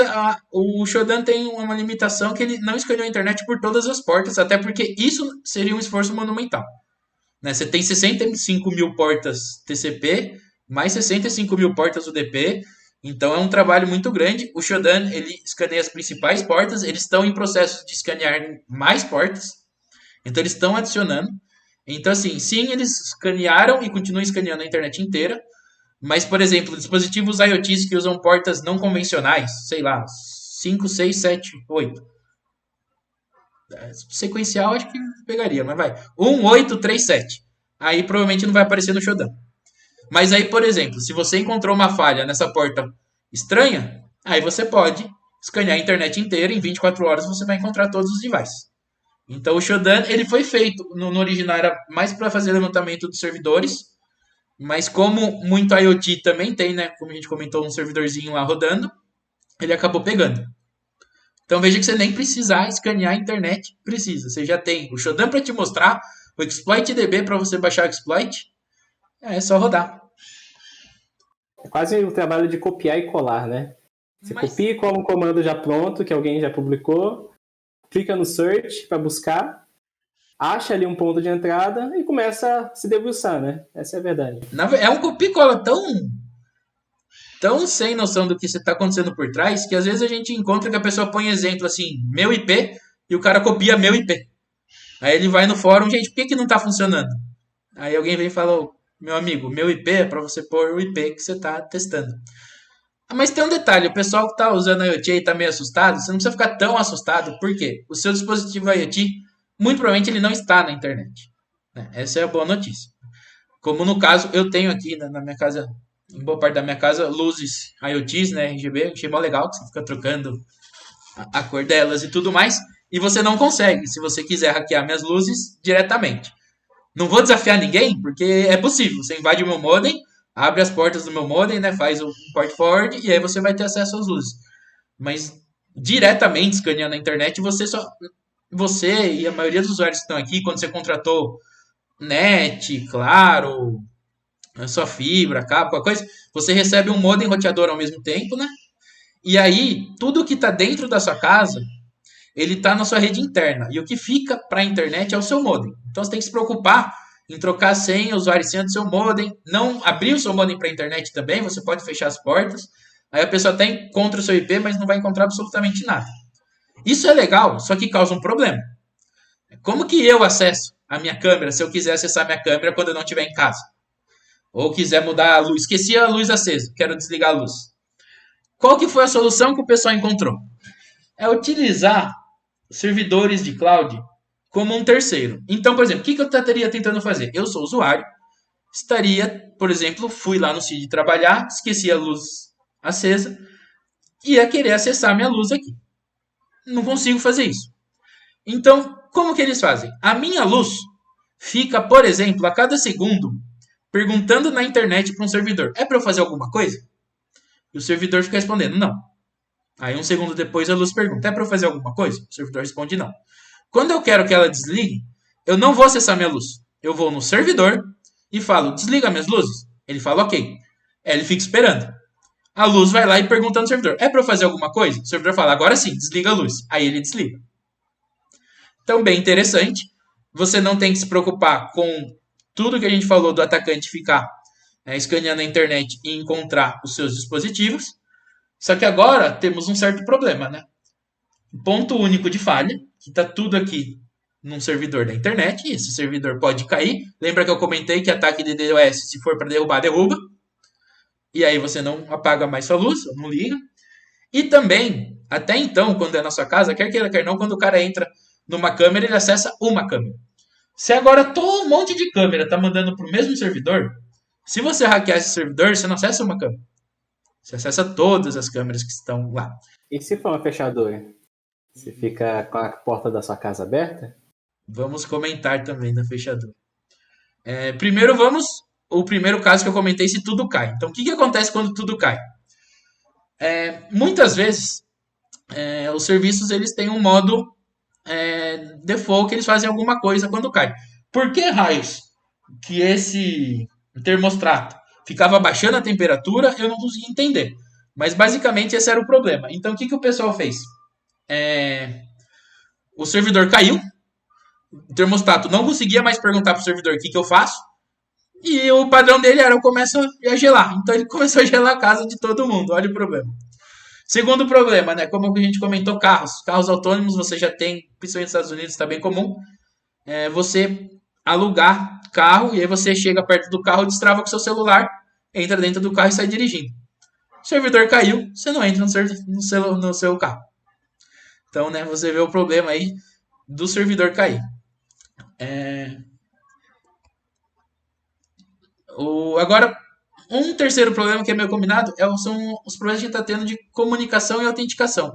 [SPEAKER 2] o Shodan tem uma limitação que ele não escaneou a internet por todas as portas, até porque isso seria um esforço monumental. Né? Você tem 65 mil portas TCP, mais 65 mil portas UDP, então é um trabalho muito grande. O Shodan, ele escaneia as principais portas, eles estão em processo de escanear mais portas, então eles estão adicionando. Então, assim, sim, eles escanearam e continuam escaneando a internet inteira, mas, por exemplo, dispositivos IoTs que usam portas não convencionais, sei lá, 5, 6, 7, 8. Sequencial acho que pegaria, mas vai. 1, 8, 3, 7. Aí provavelmente não vai aparecer no Shodan. Mas aí, por exemplo, se você encontrou uma falha nessa porta estranha, aí você pode escanear a internet inteira, em 24 horas você vai encontrar todos os devices. Então o Shodan, ele foi feito, no original era mais para fazer levantamento dos servidores, mas como muito IoT também tem, né, como a gente comentou, um servidorzinho lá rodando, ele acabou pegando. Então veja que você nem precisar escanear a internet, precisa. Você já tem o Shodan para te mostrar, o ExploitDB para você baixar o exploit, é só rodar.
[SPEAKER 1] É quase o trabalho de copiar e colar, né? Você copia e cola um comando já pronto, que alguém já publicou, clica no search para buscar, acha ali um ponto de entrada e começa a se debruçar, né? Essa é a verdade.
[SPEAKER 2] É um copia e cola tão sem noção do que está acontecendo por trás, que às vezes a gente encontra que a pessoa põe exemplo assim, meu IP, e o cara copia meu IP. Aí ele vai no fórum, gente, por que não está funcionando? Aí alguém vem e fala, meu amigo, meu IP é para você pôr o IP que você está testando. Mas tem um detalhe, o pessoal que está usando IoT e está meio assustado, você não precisa ficar tão assustado, por quê? O seu dispositivo IoT, muito provavelmente ele não está na internet. Essa é a boa notícia. Como no caso, eu tenho aqui na minha casa, em boa parte da minha casa, luzes IoTs, né, RGB, achei mó legal, que você fica trocando a cor delas e tudo mais, e você não consegue, se você quiser hackear minhas luzes diretamente. Não vou desafiar ninguém, porque é possível, você invade o meu modem, abre as portas do meu modem, né? Faz um port forward e aí você vai ter acesso às luzes. Mas diretamente escaneando a internet, você e a maioria dos usuários que estão aqui, quando você contratou net, claro, a sua fibra, cabo, qualquer coisa, você recebe um modem roteador ao mesmo tempo, né? E aí, tudo que está dentro da sua casa, ele está na sua rede interna. E o que fica para a internet é o seu modem. Então você tem que se preocupar em trocar a senha, usuário e senha do seu modem. Não abrir o seu modem para a internet também, você pode fechar as portas. Aí a pessoa até encontra o seu IP, mas não vai encontrar absolutamente nada. Isso é legal, só que causa um problema. Como que eu acesso a minha câmera se eu quiser acessar a minha câmera quando eu não estiver em casa? Ou quiser mudar a luz. Esqueci a luz acesa, quero desligar a luz. Qual que foi a solução que o pessoal encontrou? É utilizar servidores de cloud como um terceiro. Então, por exemplo, o que eu estaria tentando fazer? Eu sou usuário, estaria, por exemplo, fui lá no CID trabalhar, esqueci a luz acesa, e ia querer acessar minha luz aqui. Não consigo fazer isso. Então, como que eles fazem? A minha luz fica, por exemplo, a cada segundo, perguntando na internet para um servidor: é para eu fazer alguma coisa? E o servidor fica respondendo: não. Aí um segundo depois a luz pergunta: é para eu fazer alguma coisa? O servidor responde: não. Quando eu quero que ela desligue, eu não vou acessar minha luz. Eu vou no servidor e falo: desliga minhas luzes. Ele fala: ok. Aí ele fica esperando. A luz vai lá e pergunta no servidor: é para eu fazer alguma coisa? O servidor fala: agora sim, desliga a luz. Aí ele desliga. Então, bem interessante. Você não tem que se preocupar com tudo que a gente falou do atacante ficar escaneando a internet e encontrar os seus dispositivos. Só que agora temos um certo problema, né? Ponto único de falha, que está tudo aqui num servidor da internet, e esse servidor pode cair. Lembra que eu comentei que ataque de DDoS, se for para derrubar, derruba. E aí você não apaga mais sua luz, não liga. E também, até então, quando é na sua casa, quer queira, quer não, quando o cara entra numa câmera, ele acessa uma câmera. Se agora todo um monte de câmera está mandando para o mesmo servidor, se você hackear esse servidor, você não acessa uma câmera. Você acessa todas as câmeras que estão lá.
[SPEAKER 1] E se for uma fechadura? Você fica com a porta da sua casa aberta?
[SPEAKER 2] Vamos comentar também da fechadura. Primeiro o primeiro caso que eu comentei, se tudo cai. Então, o que acontece quando tudo cai? Muitas vezes, os serviços eles têm um modo default que eles fazem alguma coisa quando cai. Por que raios que esse termostato ficava baixando a temperatura? Eu não conseguia entender. Mas, basicamente, esse era o problema. Então, o que o pessoal fez? O servidor caiu, o termostato não conseguia mais perguntar para o servidor o que eu faço, e o padrão dele era: eu começo a gelar. Então ele começou a gelar a casa de todo mundo. Olha o problema. Segundo problema, né? Como a gente comentou, carros autônomos você já tem, principalmente nos Estados Unidos está bem comum, você alugar carro e aí você chega perto do carro, destrava com seu celular, entra dentro do carro e sai dirigindo. O servidor caiu, você não entra no seu carro. Então, né, você vê o problema aí do servidor cair. Agora, um terceiro problema que é meio combinado são os problemas que a gente está tendo de comunicação e autenticação.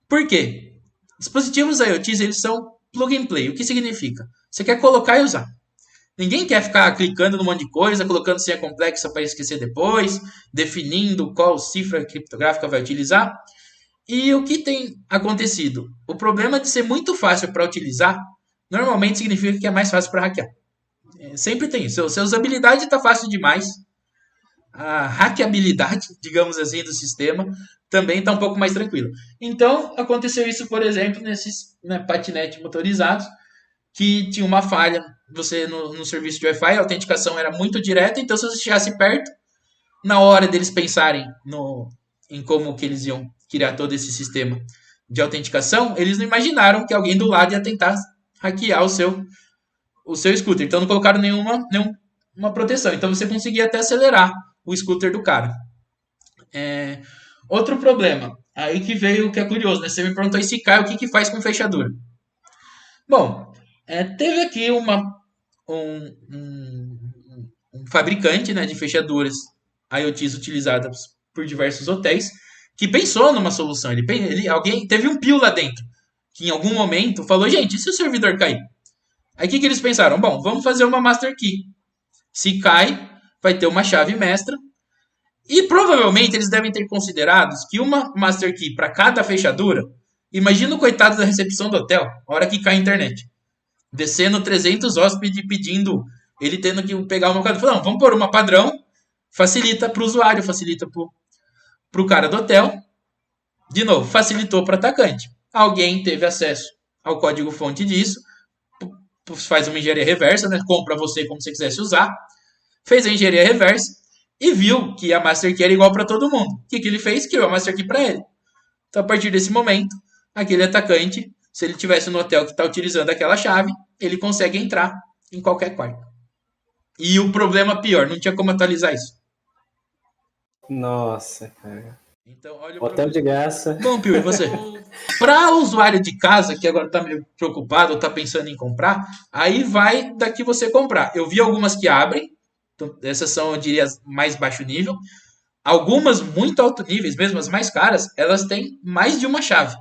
[SPEAKER 2] Por quê? Dispositivos IoTs, eles são plug and play. O que significa? Você quer colocar e usar. Ninguém quer ficar clicando num monte de coisa, colocando senha complexa para esquecer depois, definindo qual cifra criptográfica vai utilizar. E o que tem acontecido? O problema de ser muito fácil para utilizar, normalmente significa que é mais fácil para hackear. Sempre tem isso. Se a usabilidade está fácil demais, a hackeabilidade, digamos assim, do sistema também está um pouco mais tranquila. Então, aconteceu isso, por exemplo, nesses patinetes motorizados, que tinha uma falha. Você no serviço de Wi-Fi, a autenticação era muito direta, então se você chegasse perto, na hora deles pensarem em como que eles iam criar todo esse sistema de autenticação, eles não imaginaram que alguém do lado ia tentar hackear o seu scooter. Então não colocaram nenhuma proteção. Então você conseguia até acelerar o scooter do cara. Outro problema, aí que veio o que é curioso, né? Você me perguntou se cai, o que faz com fechadura? Bom, teve aqui um fabricante, né, de fechaduras IoTs utilizadas por diversos hotéis que pensou numa solução. Alguém teve um pio lá dentro que em algum momento falou: gente, e se o servidor cair? Aí o que eles pensaram? Bom, vamos fazer uma master key. Se cai, vai ter uma chave mestra. E provavelmente eles devem ter considerado que uma master key para cada fechadura. Imagina o coitado da recepção do hotel, a hora que cai a internet. Descendo 300 hóspedes pedindo, ele tendo que pegar uma. Não, vamos pôr uma padrão, facilita para o usuário, facilita para o cara do hotel. De novo, facilitou para o atacante. Alguém teve acesso ao código-fonte disso, faz uma engenharia reversa, né? Compra você como você quisesse usar, fez a engenharia reversa e viu que a master key era igual para todo mundo. O que ele fez? Criou a master key para ele. Então, a partir desse momento, aquele atacante, se ele estivesse no hotel que está utilizando aquela chave, ele consegue entrar em qualquer quarto. E o problema pior, não tinha como atualizar isso.
[SPEAKER 1] Nossa, cara.
[SPEAKER 2] Então, olha o
[SPEAKER 1] Hotel
[SPEAKER 2] problema.
[SPEAKER 1] de graça.
[SPEAKER 2] Bom, Pio, e você? Para o usuário de casa, que agora está meio preocupado ou está pensando em comprar, aí vai daqui você comprar. Eu vi algumas que abrem, então, essas são, eu diria, as mais baixo nível. Algumas muito alto níveis, mesmo as mais caras, elas têm mais de uma chave.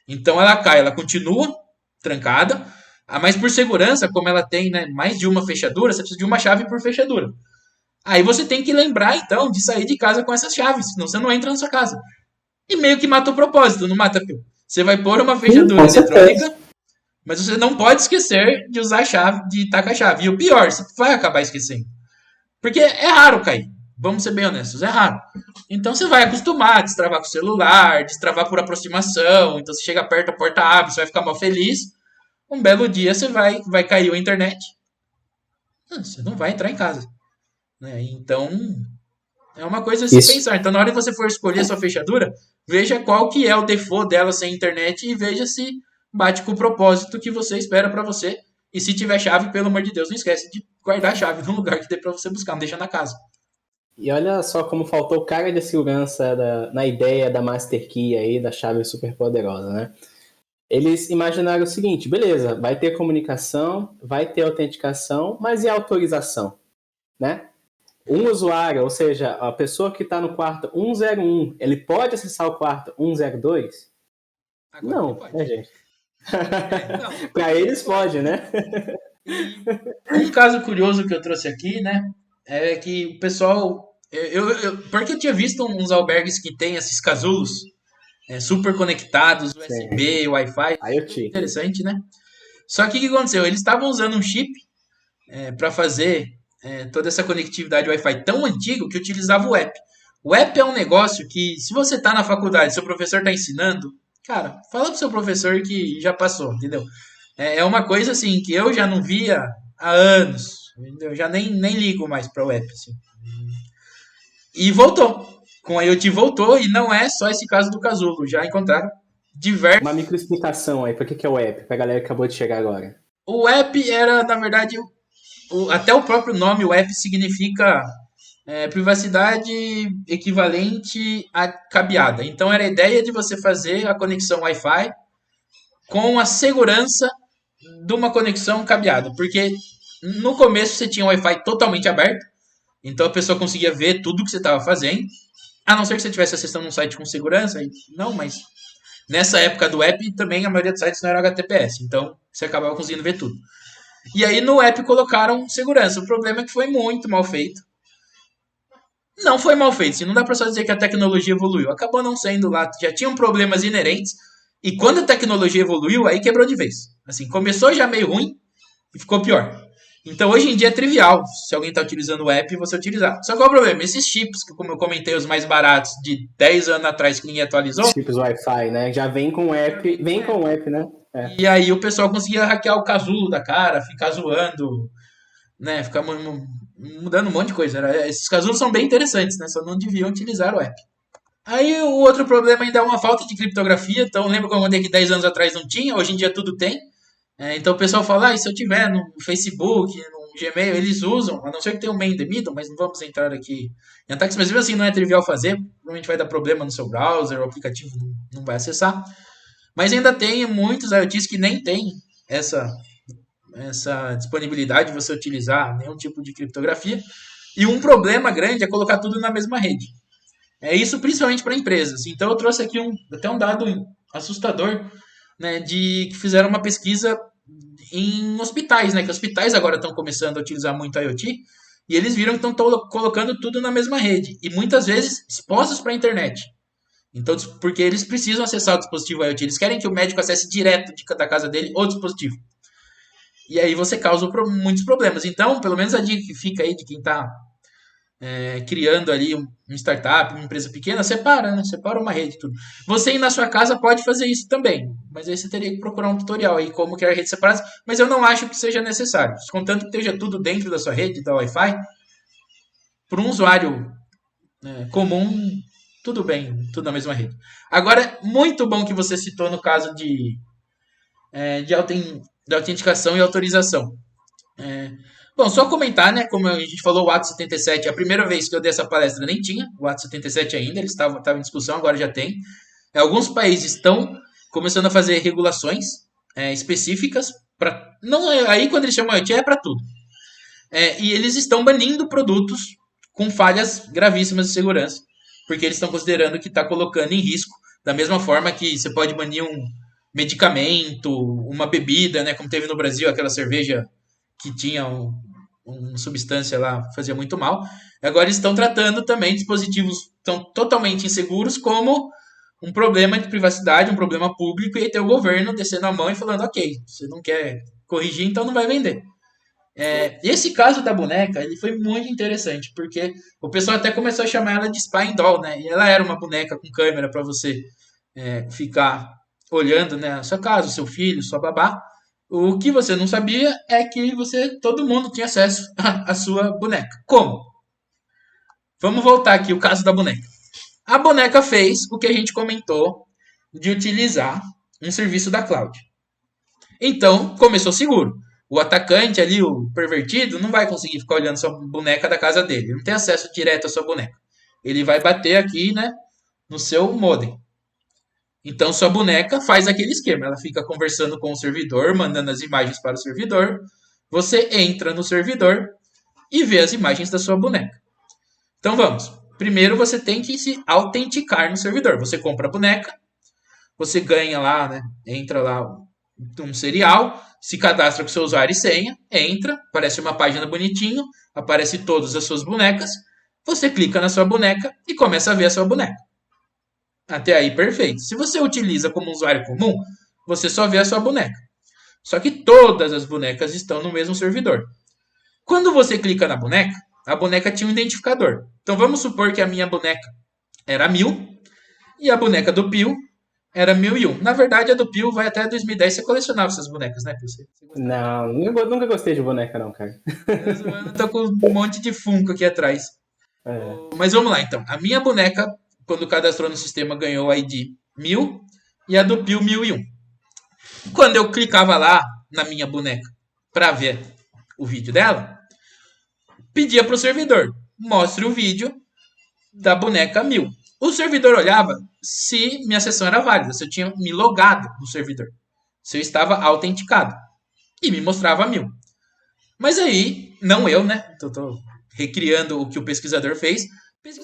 [SPEAKER 2] Então ela cai, ela continua trancada, mas por segurança, como ela tem, né, mais de uma fechadura, você precisa de uma chave por fechadura. Aí você tem que lembrar, então, de sair de casa com essas chaves, senão você não entra na sua casa. E meio que mata o propósito, não mata, Pio? Você vai pôr uma fechadura eletrônica, mas você não pode esquecer de usar a chave, de estar com a chave. E o pior, você vai acabar esquecendo. Porque é raro cair. Vamos ser bem honestos, é raro. Então você vai acostumar a destravar com o celular, destravar por aproximação. Então você chega perto, a porta abre, você vai ficar mal feliz. Um belo dia você vai cair a internet. Você não vai entrar em casa. Né? Então é uma coisa a se pensar. Então na hora que você for escolher a sua fechadura, veja qual que é o default dela sem internet e veja se bate com o propósito que você espera para você. E se tiver chave, pelo amor de Deus, não esquece de guardar a chave num lugar que dê para você buscar, não deixa na casa.
[SPEAKER 1] E olha só como faltou carga de segurança na ideia da Master Key aí, da chave super poderosa, né? Eles imaginaram o seguinte, beleza, vai ter comunicação, vai ter autenticação, mas e a autorização, né? Um usuário, ou seja, a pessoa que está no quarto 101, ele pode acessar o quarto 102? Agora não, né, gente? Para eles pode, né?
[SPEAKER 2] Um caso curioso que eu trouxe aqui, né, é que o pessoal, porque eu tinha visto uns albergues que tem esses casulos super conectados, USB, Wi-Fi,
[SPEAKER 1] IoT.
[SPEAKER 2] Interessante, né? Só que o que aconteceu? Eles estavam usando um chip para fazer toda essa conectividade Wi-Fi tão antigo que utilizava o app. O app é um negócio que, se você está na faculdade, seu professor está ensinando, cara, fala pro seu professor que já passou, entendeu? É uma coisa assim que eu já não via há anos. Eu já nem ligo mais para o app. Assim. E voltou. Com a IoT voltou e não é só esse caso do casulo. Já encontraram diversos.
[SPEAKER 1] Uma microexplicação aí, para que é o app? Para a galera que acabou de chegar agora.
[SPEAKER 2] O app era, na verdade, até o próprio nome, o app significa privacidade equivalente à cabeada. Então era a ideia de você fazer a conexão Wi-Fi com a segurança de uma conexão cabeada. Porque no começo você tinha o Wi-Fi totalmente aberto, então a pessoa conseguia ver tudo que você estava fazendo, a não ser que você estivesse acessando um site com segurança. Não, mas nessa época do app também a maioria dos sites não era HTTPS, então você acabava conseguindo ver tudo. E aí no app colocaram segurança. O problema é que foi muito mal feito. Não foi mal feito, assim, não dá pra só dizer que a tecnologia evoluiu. Acabou não sendo lá, já tinham problemas inerentes. E quando a tecnologia evoluiu, aí quebrou de vez. Assim, começou já meio ruim e ficou pior. Então hoje em dia é trivial, se alguém está utilizando o app, você utilizar. Só qual é o problema? Esses chips, que como eu comentei, os mais baratos de 10 anos atrás que ninguém atualizou.
[SPEAKER 1] Chips Wi-Fi, né? Já vem com o app, né?
[SPEAKER 2] É. E aí o pessoal conseguia hackear o casulo da cara, ficar zoando, né? Ficar mudando um monte de coisa. Esses casulos são bem interessantes, né? Só não deviam utilizar o app. Aí o outro problema ainda é uma falta de criptografia. Então lembra que eu contei que 10 anos atrás não tinha? Hoje em dia tudo tem. Então o pessoal fala, se eu tiver no Facebook, no Gmail, eles usam, a não ser que tenha um man in the middle, mas não vamos entrar aqui em ataques, mas mesmo assim não é trivial fazer, provavelmente vai dar problema no seu browser, o aplicativo não vai acessar. Mas ainda tem muitos IoTs que nem tem essa disponibilidade de você utilizar nenhum tipo de criptografia. E um problema grande é colocar tudo na mesma rede. É isso principalmente para empresas. Então eu trouxe aqui até um dado assustador, né, que fizeram uma pesquisa em hospitais, né, que hospitais agora estão começando a utilizar muito IoT, e eles viram que estão colocando tudo na mesma rede, e muitas vezes expostos para a internet. Então, porque eles precisam acessar o dispositivo IoT, eles querem que o médico acesse direto da casa dele o dispositivo. E aí você causa muitos problemas. Então, pelo menos a dica que fica aí de quem está criando ali um startup, uma empresa pequena, separa, né? Separa uma rede, tudo. Você aí na sua casa pode fazer isso também, mas aí você teria que procurar um tutorial aí como criar redes separadas, mas eu não acho que seja necessário. Contanto que esteja tudo dentro da sua rede, da Wi-Fi, para um usuário comum, tudo bem, tudo na mesma rede. Agora, muito bom que você citou no caso de autenticação e autorização. Bom, só comentar, né? Como a gente falou, o Ato 77, a primeira vez que eu dei essa palestra nem tinha o Ato 77 ainda, ele estava em discussão, agora já tem. Alguns países estão começando a fazer regulações específicas para. Não, aí quando eles chamam IoT é para tudo. E eles estão banindo produtos com falhas gravíssimas de segurança, porque eles estão considerando que está colocando em risco, da mesma forma que você pode banir um medicamento, uma bebida, né? Como teve no Brasil aquela cerveja que tinha uma substância lá que fazia muito mal. Agora estão tratando também dispositivos tão totalmente inseguros como um problema de privacidade, um problema público, e aí tem o governo descendo a mão e falando, ok, você não quer corrigir, então não vai vender. Esse caso da boneca, ele foi muito interessante, porque o pessoal até começou a chamar ela de spying doll, né? E ela era uma boneca com câmera para você ficar olhando, né, a sua casa, o seu filho, sua babá. O que você não sabia é que todo mundo tinha acesso à sua boneca. Como? Vamos voltar aqui o caso da boneca. A boneca fez o que a gente comentou de utilizar um serviço da cloud. Então, começou seguro. O atacante ali, o pervertido, não vai conseguir ficar olhando sua boneca da casa dele. Ele não tem acesso direto à sua boneca. Ele vai bater aqui, né, no seu modem. Então, sua boneca faz aquele esquema. Ela fica conversando com o servidor, mandando as imagens para o servidor. Você entra no servidor e vê as imagens da sua boneca. Então, vamos. Primeiro, você tem que se autenticar no servidor. Você compra a boneca, você ganha lá, né? Entra lá um serial, se cadastra com seu usuário e senha, entra, aparece uma página bonitinho, aparece todas as suas bonecas. Você clica na sua boneca e começa a ver a sua boneca. Até aí, perfeito. Se você utiliza como usuário comum, você só vê a sua boneca. Só que todas as bonecas estão no mesmo servidor. Quando você clica na boneca, a boneca tinha um identificador. Então vamos supor que a minha boneca era 1000 e a boneca do Pio era 1001. Na verdade, a do Pio vai até 2010. Você colecionava essas bonecas, né, Pio?
[SPEAKER 1] Não, nunca gostei de boneca, não, cara.
[SPEAKER 2] Eu tô com um monte de Funko aqui atrás. Mas vamos lá, então. A minha boneca, quando cadastrou no sistema, ganhou o ID 1000 e a do Pio 1001. Quando eu clicava lá na minha boneca para ver o vídeo dela, pedia para o servidor, mostre o vídeo da boneca 1000. O servidor olhava se minha sessão era válida, se eu tinha me logado no servidor, se eu estava autenticado, e me mostrava 1000. Mas aí, não eu, né? Estou recriando o que o pesquisador fez.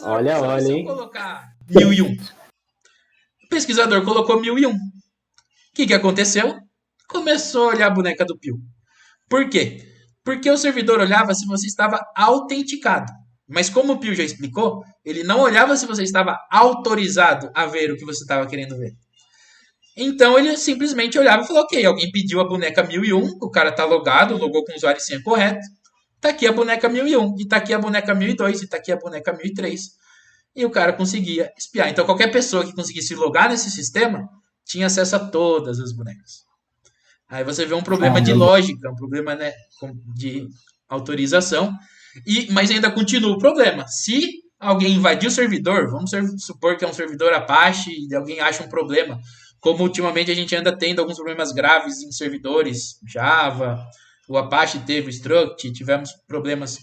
[SPEAKER 1] Olha,
[SPEAKER 2] se
[SPEAKER 1] hein?
[SPEAKER 2] eu colocar 1001. O pesquisador colocou 1001. O que aconteceu? Começou a olhar a boneca do Pio. Por quê? Porque o servidor olhava se você estava autenticado. Mas como o Pio já explicou, ele não olhava se você estava autorizado a ver o que você estava querendo ver. Então ele simplesmente olhava e falou, ok, alguém pediu a boneca 1001, o cara tá logado, logou com o usuário e senha correto, tá aqui a boneca 1001, e tá aqui a boneca 1002, e tá aqui a boneca 1003. E o cara conseguia espiar. Então qualquer pessoa que conseguisse logar nesse sistema tinha acesso a todas as bonecas. Aí você vê um problema de lógica, um problema, né, de autorização, mas ainda continua o problema. Se alguém invadir o servidor, vamos supor que é um servidor Apache e alguém acha um problema, como ultimamente a gente anda tendo alguns problemas graves em servidores Java, o Apache teve o Struct, tivemos problemas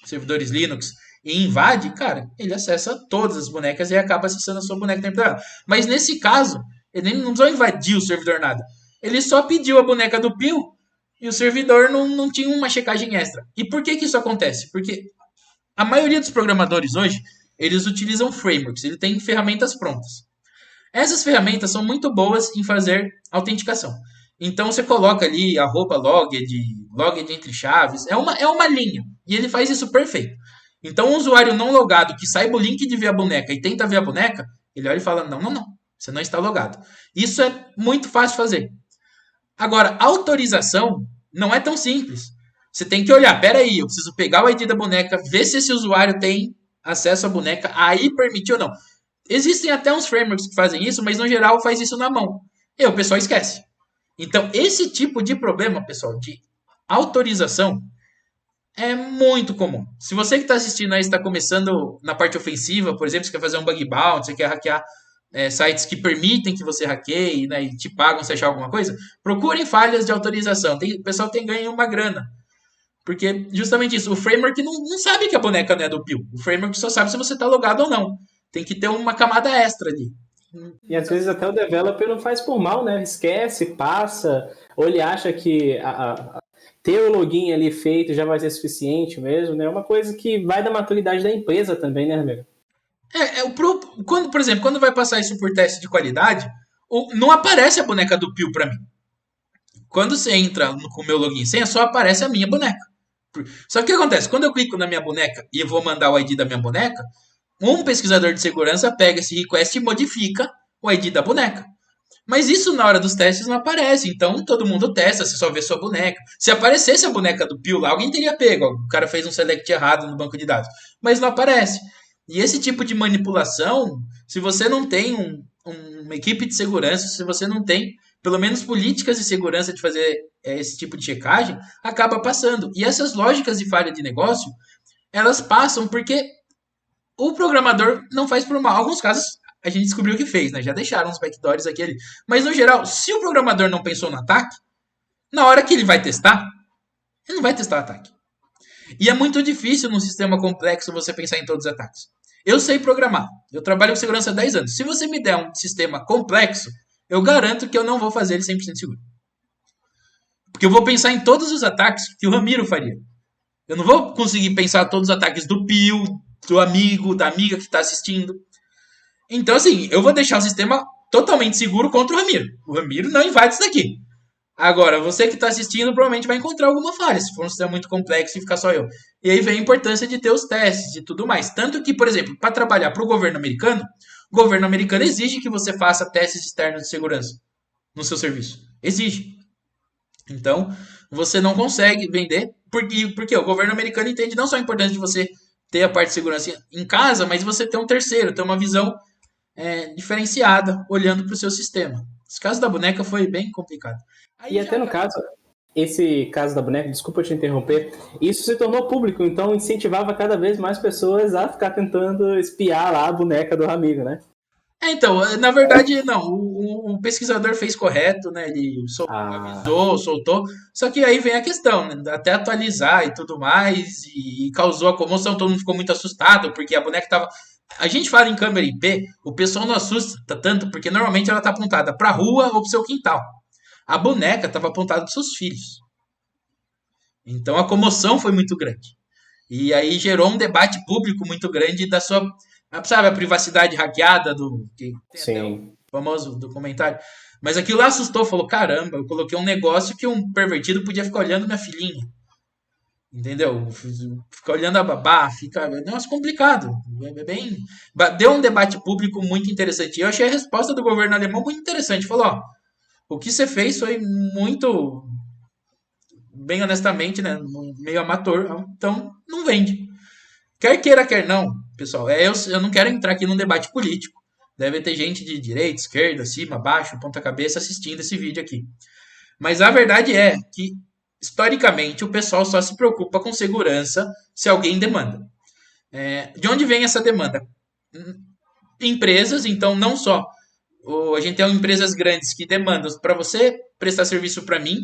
[SPEAKER 2] em servidores Linux, e invade, cara, ele acessa todas as bonecas e acaba acessando a sua boneca temporária. Mas nesse caso, ele nem não precisou invadir o servidor nada. Ele só pediu a boneca do Pio e o servidor não tinha uma checagem extra. E por que isso acontece? Porque a maioria dos programadores hoje, eles utilizam frameworks, ele tem ferramentas prontas. Essas ferramentas são muito boas em fazer autenticação. Então você coloca ali @loged entre chaves, é uma linha. E ele faz isso perfeito. Então, um usuário não logado que saiba o link de ver a boneca e tenta ver a boneca, ele olha e fala: não, não, não, você não está logado. Isso é muito fácil de fazer. Agora, autorização não é tão simples. Você tem que olhar, peraí, eu preciso pegar o ID da boneca, ver se esse usuário tem acesso à boneca, aí permitir ou não. Existem até uns frameworks que fazem isso, mas no geral faz isso na mão. E o pessoal esquece. Então, esse tipo de problema, pessoal, de autorização, é muito comum. Se você que está assistindo aí está começando na parte ofensiva, por exemplo, você quer fazer um bug bounty, você quer hackear sites que permitem que você hackeie, né, e te pagam se achar alguma coisa, procurem falhas de autorização. O pessoal tem ganho uma grana. Porque justamente isso, o framework não sabe que a boneca não é do Pio. O framework só sabe se você está logado ou não. Tem que ter uma camada extra ali.
[SPEAKER 1] E às vezes até o developer não faz por mal, né? Esquece, passa, ou ele acha que ter o login ali feito já vai ser suficiente mesmo, né? É uma coisa que vai da maturidade da empresa também, né, amigo?
[SPEAKER 2] Quando, por exemplo, quando vai passar isso por teste de qualidade, não aparece a boneca do Pio para mim. Quando você entra com o meu login e senha, só aparece a minha boneca. Só que o que acontece? Quando eu clico na minha boneca e eu vou mandar o ID da minha boneca, um pesquisador de segurança pega esse request e modifica o ID da boneca. Mas isso na hora dos testes não aparece, então todo mundo testa, você só vê sua boneca. Se aparecesse a boneca do Pio lá, alguém teria pego, o cara fez um select errado no banco de dados, mas não aparece. E esse tipo de manipulação, se você não tem uma equipe de segurança, se você não tem pelo menos políticas de segurança de fazer esse tipo de checagem, acaba passando. E essas lógicas de falha de negócio, elas passam porque o programador não faz por mal. Em alguns casos, a gente descobriu que fez, né? Já deixaram uns backdoors aqui ali. Mas, no geral, se o programador não pensou no ataque, na hora que ele vai testar, ele não vai testar o ataque. E é muito difícil num sistema complexo você pensar em todos os ataques. Eu sei programar. Eu trabalho com segurança há 10 anos. Se você me der um sistema complexo, eu garanto que eu não vou fazer ele 100% seguro. Porque eu vou pensar em todos os ataques que o Ramiro faria. Eu não vou conseguir pensar todos os ataques do Pio, do amigo, da amiga que está assistindo. Então, assim, eu vou deixar o sistema totalmente seguro contra o Ramiro. O Ramiro não invade isso daqui. Agora, você que está assistindo provavelmente vai encontrar alguma falha, se for um sistema muito complexo e ficar só eu. E aí vem a importância de ter os testes e tudo mais. Tanto que, por exemplo, para trabalhar para o governo americano exige que você faça testes externos de segurança no seu serviço. Exige. Então, você não consegue vender, porque o governo americano entende não só a importância de você ter a parte de segurança em casa, mas você ter um terceiro, ter uma visão diferenciada, olhando para o seu sistema. Esse caso da boneca foi bem complicado.
[SPEAKER 1] E até no caso, esse caso da boneca, desculpa te interromper, isso se tornou público, então incentivava cada vez mais pessoas a ficar tentando espiar lá a boneca do amigo, né?
[SPEAKER 2] Então, na verdade, não. O pesquisador fez correto, né? Ele avisou, soltou. Só que aí vem a questão, né? Até atualizar e tudo mais, e causou a comoção, todo mundo ficou muito assustado, porque a boneca tava. A gente fala em câmera IP, o pessoal não assusta tanto, porque normalmente ela tá apontada pra rua ou pro seu quintal. A boneca estava apontada pros seus filhos. Então a comoção foi muito grande. E aí gerou um debate público muito grande da sua. Sabe, a privacidade hackeada do. Que tem até o famoso documentário. Mas aquilo lá assustou, falou: caramba, eu coloquei um negócio que um pervertido podia ficar olhando minha filhinha. Entendeu? Ficar olhando a babá, fica. É um negócio complicado. É bem. Deu um debate público muito interessante. Eu achei a resposta do governo alemão muito interessante. Falou: ó, o que você fez foi muito. Bem honestamente, né? Meio amador. Então, não vende. Quer queira, quer não, pessoal. Eu não quero entrar aqui num debate político. Deve ter gente de direita, esquerda, cima, baixo, ponta cabeça assistindo esse vídeo aqui. Mas a verdade é que, historicamente, o pessoal só se preocupa com segurança se alguém demanda. De onde vem essa demanda? Empresas, então não só. A gente tem empresas grandes que demandam para você prestar serviço para mim,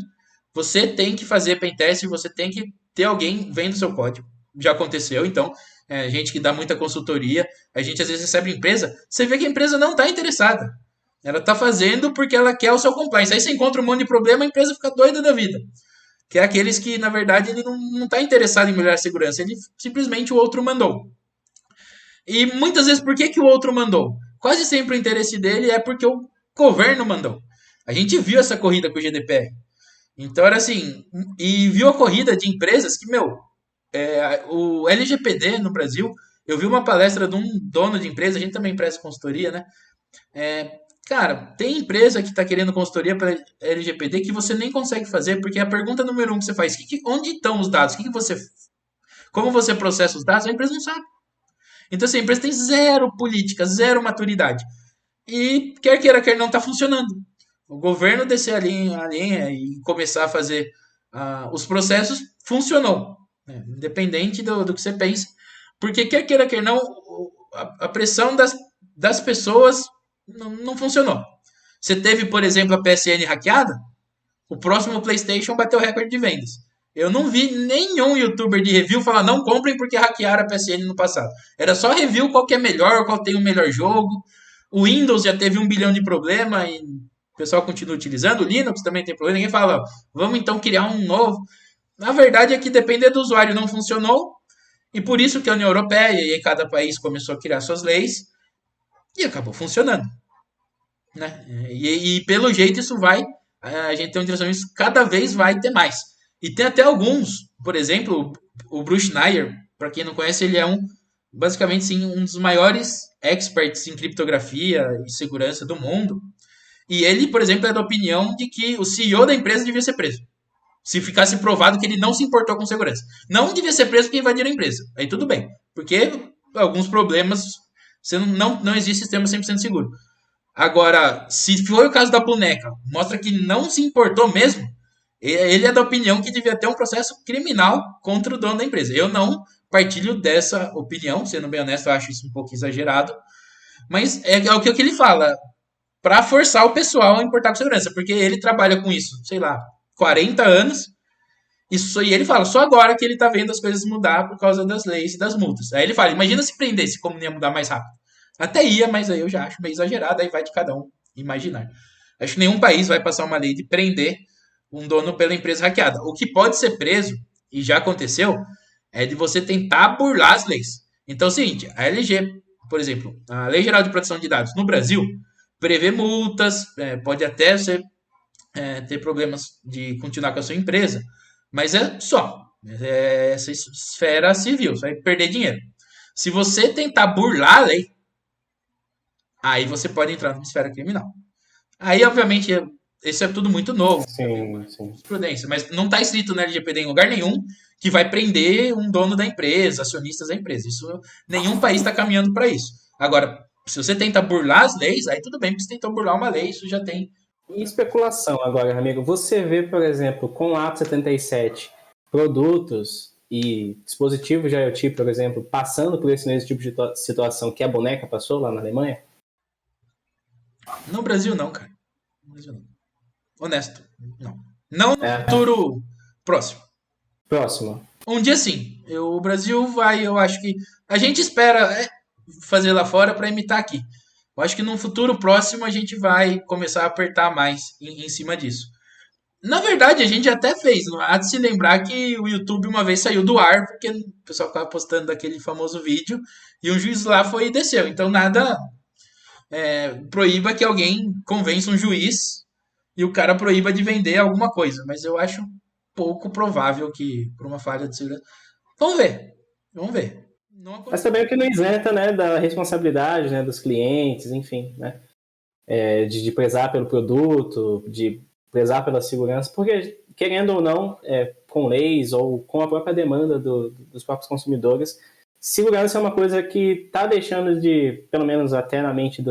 [SPEAKER 2] você tem que fazer pentest, você tem que ter alguém vendo seu código. Já aconteceu, então, gente que dá muita consultoria, a gente às vezes recebe empresa, você vê que a empresa não está interessada. Ela está fazendo porque ela quer o seu compliance. Aí você encontra um monte de problema, a empresa fica doida da vida. Que é aqueles que, na verdade, ele não está interessado em melhorar a segurança, ele simplesmente o outro mandou. E muitas vezes, por que o outro mandou? Quase sempre o interesse dele é porque o governo mandou. A gente viu essa corrida com o GDPR. Então era assim, e viu a corrida de empresas que, O LGPD no Brasil, eu vi uma palestra de um dono de empresa, a gente também presta consultoria, né? Cara, tem empresa que está querendo consultoria para LGPD que você nem consegue fazer, porque a pergunta número um que você faz, onde estão os dados? Como você processa os dados? A empresa não sabe. Então, assim, a empresa tem zero política, zero maturidade. E quer queira, quer não, está funcionando. O governo descer a linha e começar a fazer os processos, funcionou. Né? Independente do que você pense. Porque quer queira, quer não, a pressão das pessoas não funcionou. Você teve, por exemplo, a PSN hackeada, o próximo PlayStation bateu recorde de vendas. Eu não vi nenhum youtuber de review falar não comprem porque hackearam a PSN no passado. Era só review qual que é melhor, qual tem o melhor jogo. O Windows já teve 1 bilhão de problema e o pessoal continua utilizando. O Linux também tem problema. Ninguém fala, vamos então criar um novo. Na verdade é que depender do usuário não funcionou. E por isso que a União Europeia e cada país começou a criar suas leis e acabou funcionando. Né? E pelo jeito isso vai, a gente tem um direcionamento, cada vez vai ter mais. E tem até alguns, por exemplo, o Bruce Schneier, para quem não conhece, ele é basicamente sim, um dos maiores experts em criptografia e segurança do mundo. E ele, por exemplo, é da opinião de que o CEO da empresa devia ser preso. Se ficasse provado que ele não se importou com segurança. Não devia ser preso porque invadiram a empresa. Aí tudo bem. Porque alguns problemas, não existe sistema 100% seguro. Agora, se foi o caso da boneca, mostra que não se importou mesmo, ele é da opinião que devia ter um processo criminal contra o dono da empresa. Eu não partilho dessa opinião, sendo bem honesto, eu acho isso um pouco exagerado. Mas é o que ele fala, para forçar o pessoal a importar com segurança, porque ele trabalha com isso, sei lá, 40 anos, e ele fala, só agora que ele tá vendo as coisas mudar por causa das leis e das multas. Aí ele fala, imagina se prendesse, como ia mudar mais rápido. Até ia, mas aí eu já acho meio exagerado, aí vai de cada um imaginar. Acho que nenhum país vai passar uma lei de prender um dono pela empresa hackeada. O que pode ser preso, e já aconteceu, é de você tentar burlar as leis. Então é o seguinte, a LG, por exemplo, a Lei Geral de Proteção de Dados no Brasil, prevê multas, pode até ter problemas de continuar com a sua empresa, mas é só. É essa esfera civil, você vai perder dinheiro. Se você tentar burlar a lei, aí você pode entrar numa esfera criminal. Aí, obviamente, isso é tudo muito novo,
[SPEAKER 1] Sim, sim.
[SPEAKER 2] prudência, mas não está escrito na LGPD em lugar nenhum que vai prender um dono da empresa, acionistas da empresa. Isso, nenhum país está caminhando para isso. Agora, se você tenta burlar as leis, aí tudo bem, porque você tentou burlar uma lei, isso já tem.
[SPEAKER 1] E especulação agora, amigo. Você vê, por exemplo, com o Ato 77, produtos e dispositivos de IoT, por exemplo, passando por esse mesmo tipo de situação que a boneca passou lá na Alemanha?
[SPEAKER 2] No Brasil, não, cara. No Brasil, não. Honesto, não. Não no
[SPEAKER 1] É.
[SPEAKER 2] futuro próximo.
[SPEAKER 1] Próximo.
[SPEAKER 2] Um dia sim. O Brasil vai, eu acho que. A gente espera fazer lá fora para imitar aqui. Eu acho que num futuro próximo a gente vai começar a apertar mais em cima disso. Na verdade, a gente até fez. Há de se lembrar que o YouTube uma vez saiu do ar, porque o pessoal ficava postando daquele famoso vídeo, e um juiz lá foi e desceu. Então nada proíba que alguém convença um juiz e o cara proíba de vender alguma coisa. Mas eu acho pouco provável que, por uma falha de segurança. Vamos ver. Vamos ver.
[SPEAKER 1] Mas também o que não isenta, né, da responsabilidade, né, dos clientes, enfim, né, de prezar pelo produto, de prezar pela segurança, porque, querendo ou não, com leis ou com a própria demanda dos próprios consumidores, segurança é uma coisa que está deixando de, pelo menos até na mente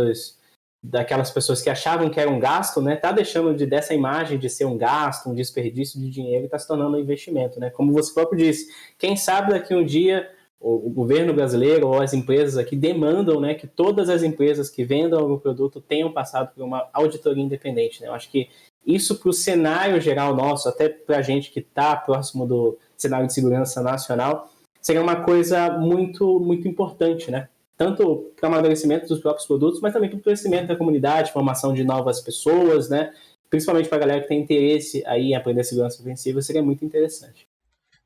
[SPEAKER 1] daquelas pessoas que achavam que era um gasto, né, está deixando dessa imagem de ser um gasto, um desperdício de dinheiro e está se tornando um investimento, né, como você próprio disse. Quem sabe daqui um dia o governo brasileiro ou as empresas aqui demandam, né, que todas as empresas que vendam algum produto tenham passado por uma auditoria independente, né? Eu acho que isso para o cenário geral nosso, até para a gente que está próximo do cenário de segurança nacional, seria uma coisa muito, muito importante, né? Tanto para o amadurecimento dos próprios produtos, mas também para o crescimento da comunidade, formação de novas pessoas, né? Principalmente para a galera que tem interesse aí em aprender segurança ofensiva, seria muito interessante.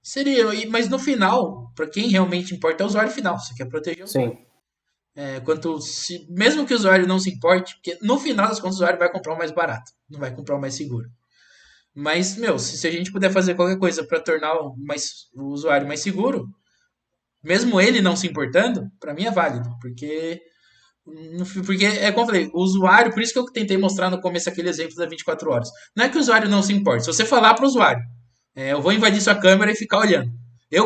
[SPEAKER 2] Seria, mas no final, para quem realmente importa é o usuário final. Você quer proteger o usuário.
[SPEAKER 1] Sim.
[SPEAKER 2] Mesmo que o usuário não se importe, porque no final das contas o usuário vai comprar o mais barato, não vai comprar o mais seguro. Mas, meu, se a gente puder fazer qualquer coisa para tornar o usuário mais seguro, mesmo ele não se importando, para mim é válido, porque é como eu falei, o usuário, por isso que eu tentei mostrar no começo aquele exemplo das 24 horas. Não é que o usuário não se importe, se você falar para o usuário, eu vou invadir sua câmera e ficar olhando.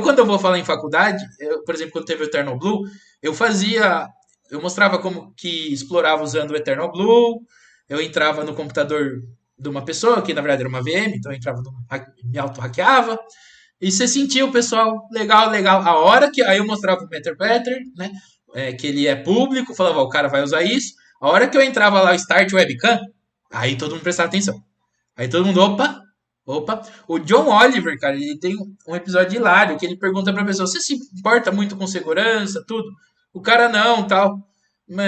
[SPEAKER 2] Quando eu vou falar em faculdade, por exemplo, quando teve o Eternal Blue, eu fazia, eu mostrava como que explorava usando o Eternal Blue, eu entrava no computador de uma pessoa, que na verdade era uma VM, então eu entrava, me auto-hackeava, e você sentia o pessoal legal, legal. A hora que. Aí eu mostrava o Better Better, né? Que ele é público, falava, ó, o cara vai usar isso. A hora que eu entrava lá, o Start Webcam, aí todo mundo prestava atenção. Aí todo mundo, opa, opa. O John Oliver, cara, ele tem um episódio hilário que ele pergunta pra pessoa: você se importa muito com segurança, tudo? O cara não, tal.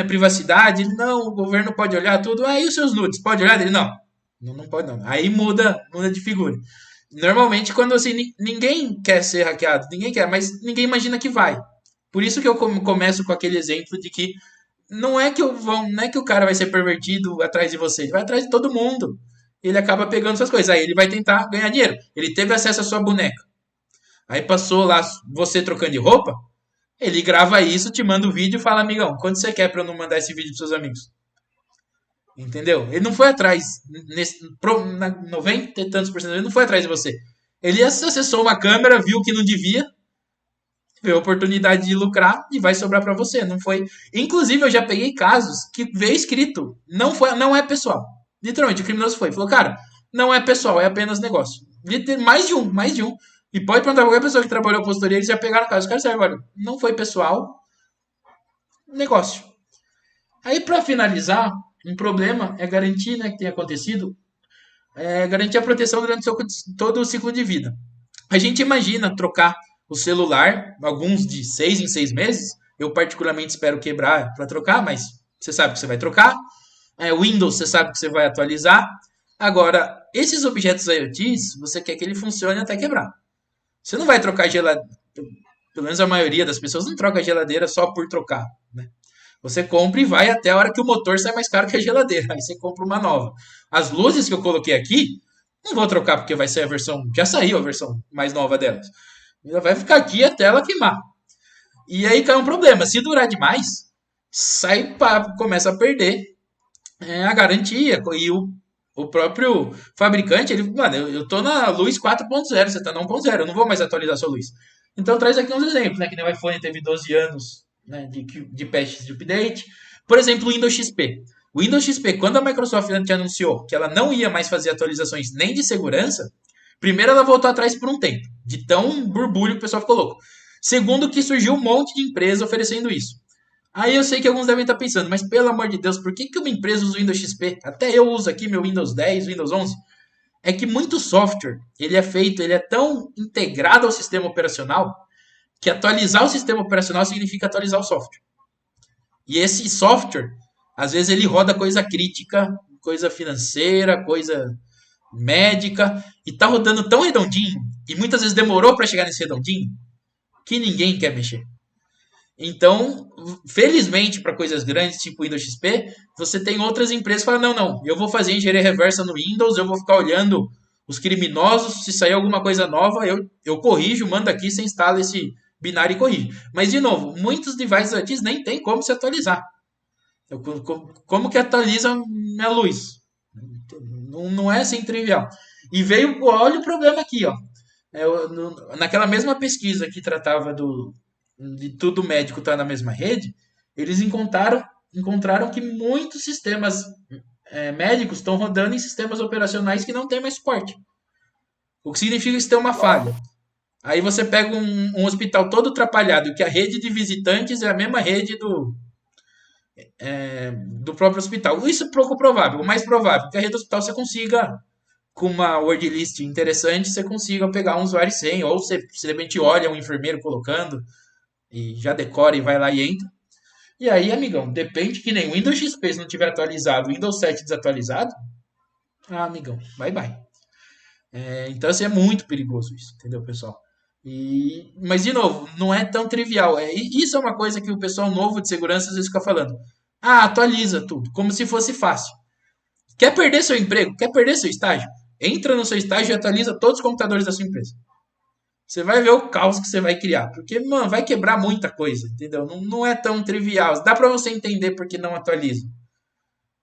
[SPEAKER 2] Privacidade, ele não, o governo pode olhar tudo. Aí os seus nudes, pode olhar? Ele não. Não pode não. Aí muda de figura. Normalmente, quando assim, ninguém quer ser hackeado, ninguém quer, mas ninguém imagina que vai. Por isso que eu começo com aquele exemplo de que não é que o cara vai ser pervertido atrás de você, ele vai atrás de todo mundo. Ele acaba pegando suas coisas, aí ele vai tentar ganhar dinheiro. Ele teve acesso à sua boneca. Aí passou lá você trocando de roupa, ele grava isso, te manda o vídeo e fala, amigão, quanto você quer pra eu não mandar esse vídeo pros seus amigos? Entendeu? Ele não foi atrás, na 90 e tantos por cento, ele não foi atrás de você. Ele acessou uma câmera, viu que não devia, viu a oportunidade de lucrar e vai sobrar para você. Não foi. Inclusive, eu já peguei casos que veio escrito, não é pessoal. Literalmente, o criminoso falou, cara, não é pessoal, é apenas negócio. Mais de um. E pode perguntar pra qualquer pessoa que trabalhou com consultoria, eles já pegaram o caso. Os caras sabem, olha, não foi pessoal, negócio. Aí, para finalizar, um problema é garantir, né, que tenha acontecido, garantir a proteção durante todo o ciclo de vida. A gente imagina trocar o celular, alguns de 6 em 6 meses. Eu particularmente espero quebrar para trocar, mas você sabe que você vai trocar. Windows, você sabe que você vai atualizar. Agora, esses objetos IoTs, você quer que ele funcione até quebrar. Você não vai trocar geladeira, pelo menos a maioria das pessoas não troca a geladeira só por trocar, né? Você compra e vai até a hora que o motor sai mais caro que a geladeira. Aí você compra uma nova. As luzes que eu coloquei aqui, não vou trocar porque vai ser a versão. Já saiu a versão mais nova delas. Ela vai ficar aqui até ela queimar. E aí cai um problema. Se durar demais, começa a perder a garantia. E o próprio fabricante, ele, mano, eu tô na luz 4.0, você tá na 1.0, eu não vou mais atualizar a sua luz. Então traz aqui uns exemplos, né? Que nem o iPhone teve 12 anos, né, de patches de update. Por exemplo, o Windows XP. O Windows XP, quando a Microsoft anunciou que ela não ia mais fazer atualizações nem de segurança, primeiro ela voltou atrás por um tempo, de tão burbulho que o pessoal ficou louco. Segundo, que surgiu um monte de empresa oferecendo isso. Aí eu sei que alguns devem estar pensando, mas pelo amor de Deus, por que uma empresa usa o Windows XP? Até eu uso aqui meu Windows 10, Windows 11. É que muito software, ele é tão integrado ao sistema operacional, que atualizar o sistema operacional significa atualizar o software. E esse software, às vezes ele roda coisa crítica, coisa financeira, coisa médica, e tá rodando tão redondinho, e muitas vezes demorou para chegar nesse redondinho, que ninguém quer mexer. Então, felizmente, para coisas grandes, tipo Windows XP, você tem outras empresas que falam, não, eu vou fazer engenharia reversa no Windows, eu vou ficar olhando os criminosos, se sair alguma coisa nova, eu corrijo, mando aqui, você instala esse binário e corrige. Mas, de novo, muitos devices antigos nem tem como se atualizar. Como que atualiza minha luz? Não é assim trivial. E olha o problema aqui, ó. Naquela mesma pesquisa que tratava de tudo médico estar na mesma rede, eles encontraram que muitos sistemas médicos estão rodando em sistemas operacionais que não tem mais suporte. O que significa que isso tem uma falha. Aí você pega um hospital todo atrapalhado, que a rede de visitantes é a mesma rede do próprio hospital. Isso é pouco provável. O mais provável é que a rede do hospital você consiga, com uma word list interessante, você consiga pegar um usuário e senha, ou você de repente olha um enfermeiro colocando e já decora e vai lá e entra. E aí, amigão, depende que nem o Windows XP, se não tiver atualizado, o Windows 7 desatualizado, amigão, bye bye. Então, assim, é muito perigoso isso, entendeu, pessoal? Mas, de novo, não é tão trivial. Isso é uma coisa que o pessoal novo de segurança às vezes fica falando. Atualiza tudo, como se fosse fácil. Quer perder seu emprego? Quer perder seu estágio? Entra no seu estágio e atualiza todos os computadores da sua empresa. Você vai ver o caos que você vai criar. Porque, mano, vai quebrar muita coisa, entendeu? Não é tão trivial. Dá para você entender por que não atualiza.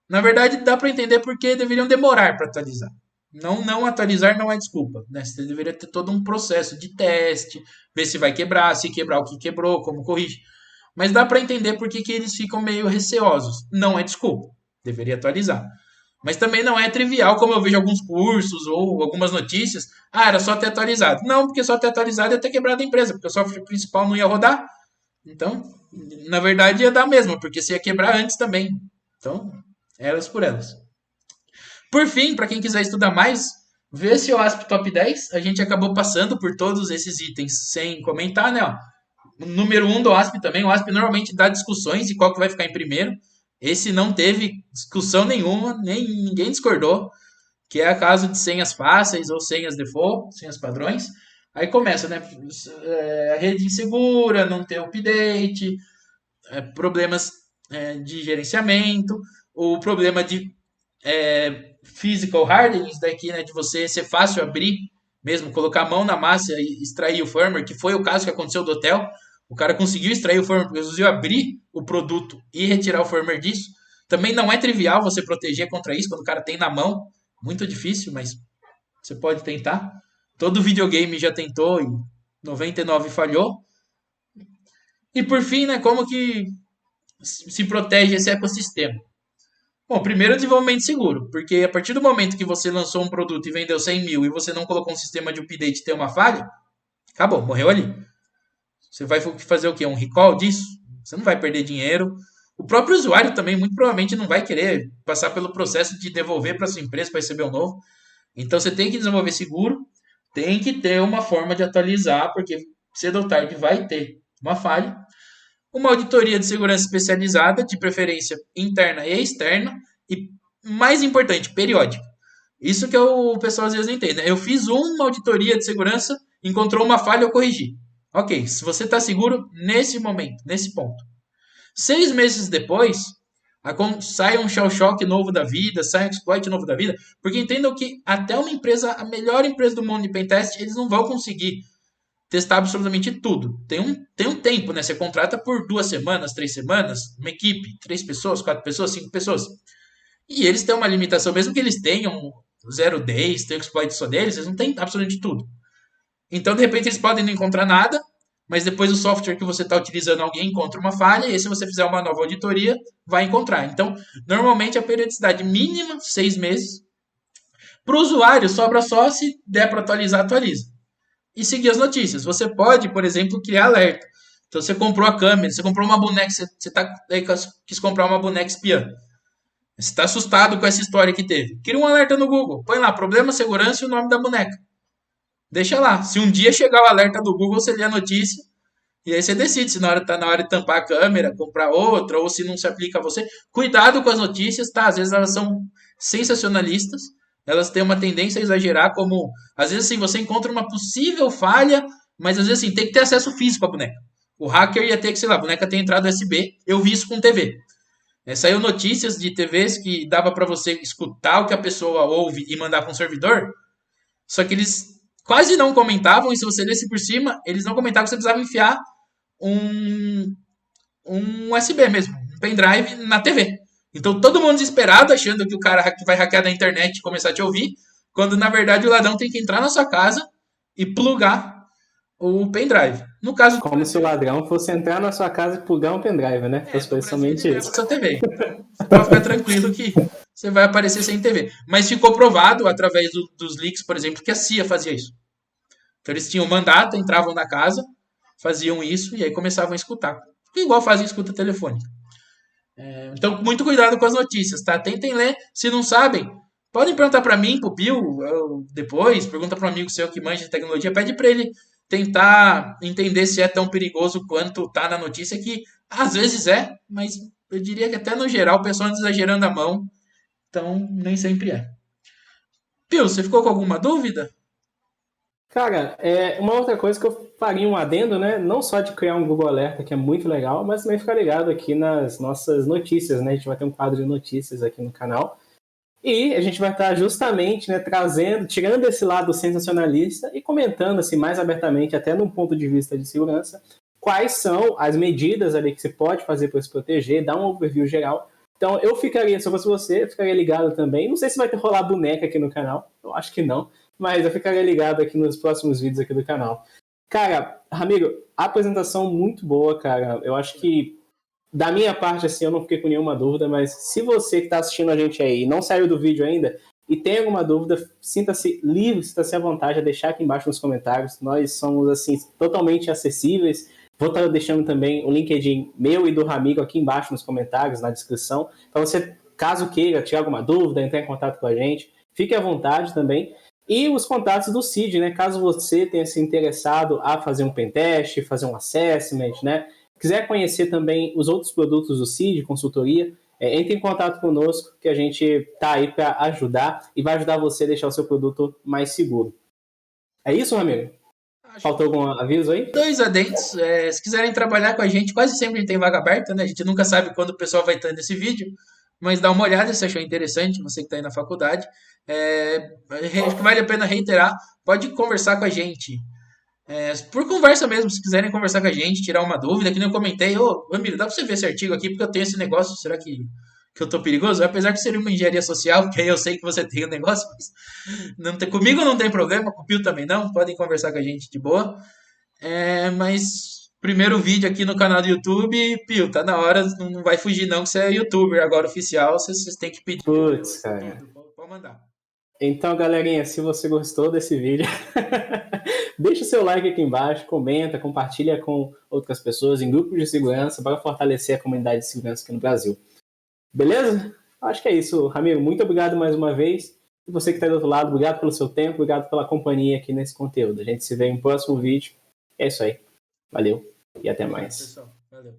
[SPEAKER 2] Na verdade, dá para entender porque deveriam demorar para atualizar. Não atualizar não é desculpa, né? Você deveria ter todo um processo de teste, ver se vai quebrar, se quebrar o que quebrou, como corrige. Mas dá para entender por que eles ficam meio receosos. Não é desculpa, deveria atualizar. Mas também não é trivial, como eu vejo alguns cursos ou algumas notícias. Ah, era só ter atualizado. Não, porque só ter atualizado ia ter quebrado a empresa, porque o software principal não ia rodar. Então, na verdade, ia dar mesmo, porque você ia quebrar antes também. Então, elas por elas. Por fim, para quem quiser estudar mais, vê esse OASP Top 10. A gente acabou passando por todos esses itens sem comentar, né? Ó, número 1 do OASP também. O OASP normalmente dá discussões de qual que vai ficar em primeiro. Esse não teve discussão nenhuma, nem ninguém discordou, que é a caso de senhas fáceis ou senhas default, senhas padrões. Aí começa, né? A rede insegura, não ter update, problemas de gerenciamento, o problema de physical hardening, isso daqui, né, de você ser fácil abrir, mesmo colocar a mão na massa e extrair o firmware, que foi o caso que aconteceu do hotel. O cara conseguiu extrair o firmware, porque conseguiu abrir o produto e retirar o firmware disso. Também não é trivial você proteger contra isso quando o cara tem na mão. Muito difícil, mas você pode tentar. Todo videogame já tentou e 99 falhou. E por fim, né, como que se protege esse ecossistema? Bom, primeiro, desenvolvimento seguro, porque a partir do momento que você lançou um produto e vendeu 100 mil e você não colocou um sistema de update e tem uma falha, acabou, morreu ali. Você vai fazer o quê? Um recall disso? Você não vai perder dinheiro. O próprio usuário também, muito provavelmente, não vai querer passar pelo processo de devolver para sua empresa para receber um novo. Então, você tem que desenvolver seguro, tem que ter uma forma de atualizar, porque cedo ou tarde vai ter uma falha. Uma auditoria de segurança especializada, de preferência interna e externa, e, mais importante, periódica. Isso que o pessoal às vezes não entende, né? Eu fiz uma auditoria de segurança, encontrou uma falha, eu corrigi. Ok, se você está seguro nesse momento, nesse ponto. 6 meses depois, sai um shell shock novo da vida, sai um exploit novo da vida, porque entendam que até uma empresa, a melhor empresa do mundo de pentest, eles não vão conseguir testar absolutamente tudo. Tem um tempo, né? Você contrata por 2 semanas, 3 semanas, uma equipe, 3 pessoas, 4 pessoas, 5 pessoas. E eles têm uma limitação, mesmo que eles tenham 0 days, tenham exploit só deles, eles não têm absolutamente tudo. Então, de repente, eles podem não encontrar nada, mas depois o software que você está utilizando, alguém encontra uma falha, e se você fizer uma nova auditoria, vai encontrar. Então, normalmente, a periodicidade mínima, 6 meses. Para o usuário, sobra só se der para atualizar, atualiza. E seguir as notícias. Você pode, por exemplo, criar alerta. Então, você comprou a câmera, você comprou uma boneca, você quis comprar uma boneca espiã. Você está assustado com essa história que teve. Cria um alerta no Google. Põe lá, problema, segurança e o nome da boneca. Deixa lá. Se um dia chegar o alerta do Google, você lê a notícia e aí você decide se está na hora de tampar a câmera, comprar outra, ou se não se aplica a você. Cuidado com as notícias, tá? Às vezes elas são sensacionalistas, elas têm uma tendência a exagerar, como, às vezes assim, você encontra uma possível falha, mas às vezes assim, tem que ter acesso físico à boneca. O hacker ia ter que, sei lá, a boneca tem entrada USB, eu vi isso com TV. Saiu notícias de TVs que dava para você escutar o que a pessoa ouve e mandar para um servidor, só que eles quase não comentavam, e se você lesse por cima, eles não comentavam que você precisava enfiar um USB mesmo, um pendrive na TV. Então todo mundo desesperado, achando que o cara que vai hackear da internet começar a te ouvir, quando na verdade o ladrão tem que entrar na sua casa e plugar o pendrive. No caso,
[SPEAKER 1] como se o ladrão fosse entrar na sua casa e plugar um pendrive, né? Foi somente isso.
[SPEAKER 2] Sua TV. Pode ficar tranquilo que você vai aparecer sem TV. Mas ficou provado através dos leaks, por exemplo, que a CIA fazia isso. Então eles tinham mandato, entravam na casa, faziam isso e aí começavam a escutar. Igual fazem escuta telefônica. Então, muito cuidado com as notícias, tá? Tentem ler. Se não sabem, podem perguntar para mim, pro Pio, depois. Pergunta para um amigo seu que manja de tecnologia. Pede para ele tentar entender se é tão perigoso quanto tá na notícia, que às vezes é, mas eu diria que até no geral o pessoal anda exagerando a mão. Então, nem sempre é. Pio, você ficou com alguma dúvida?
[SPEAKER 1] Cara, uma outra coisa que eu faria um adendo, né? Não só de criar um Google Alerta, que é muito legal, mas também ficar ligado aqui nas nossas notícias, né? A gente vai ter um quadro de notícias aqui no canal. E a gente vai estar justamente, né, tirando esse lado sensacionalista e comentando assim, mais abertamente, até num ponto de vista de segurança, quais são as medidas ali que você pode fazer para se proteger, dar um overview geral. Então eu ficaria, se eu fosse você, eu ficaria ligado também. Não sei se vai ter rolar boneca aqui no canal, eu acho que não, mas eu ficaria ligado aqui nos próximos vídeos aqui do canal. Cara, Ramiro, apresentação muito boa, cara. Eu acho que da minha parte, assim, eu não fiquei com nenhuma dúvida, mas se você que está assistindo a gente aí não saiu do vídeo ainda e tem alguma dúvida, sinta-se livre, sinta-se à vontade a deixar aqui embaixo nos comentários. Nós somos, assim, totalmente acessíveis. Vou estar deixando também o LinkedIn meu e do Ramiro aqui embaixo nos comentários, na descrição. Então, você, caso queira tirar alguma dúvida, entrar em contato com a gente, fique à vontade também. E os contatos do CID, né? Caso você tenha se interessado a fazer um pentest, fazer um assessment, né? Quiser conhecer também os outros produtos do CID, consultoria, entre em contato conosco que a gente está aí para ajudar e vai ajudar você a deixar o seu produto mais seguro. É isso, Ramiro? Faltou algum aviso aí?
[SPEAKER 2] 2 adendos. Se quiserem trabalhar com a gente, quase sempre tem vaga aberta, né? A gente nunca sabe quando o pessoal vai estar nesse vídeo, mas dá uma olhada se achou interessante, você que está aí na faculdade. Acho que vale a pena reiterar, pode conversar com a gente. Por conversa mesmo, se quiserem conversar com a gente, tirar uma dúvida, que nem eu comentei, Ramiro, dá pra você ver esse artigo aqui, porque eu tenho esse negócio, será que eu tô perigoso? Apesar de ser uma engenharia social, porque aí eu sei que você tem o negócio, mas comigo não tem problema, com o Pio também não, podem conversar com a gente de boa. Mas primeiro vídeo aqui no canal do YouTube, Pio, tá na hora, não vai fugir não, que você é youtuber agora oficial, vocês têm que pedir
[SPEAKER 1] Putz, cara.
[SPEAKER 2] tudo, pode mandar.
[SPEAKER 1] Então, galerinha, se você gostou desse vídeo, deixa o seu like aqui embaixo, comenta, compartilha com outras pessoas em grupos de segurança para fortalecer a comunidade de segurança aqui no Brasil. Beleza? Acho que é isso, Ramiro. Muito obrigado mais uma vez. E você que está do outro lado, obrigado pelo seu tempo, obrigado pela companhia aqui nesse conteúdo. A gente se vê em próximo vídeo. É isso aí. Valeu e até mais.
[SPEAKER 2] Pessoal, valeu.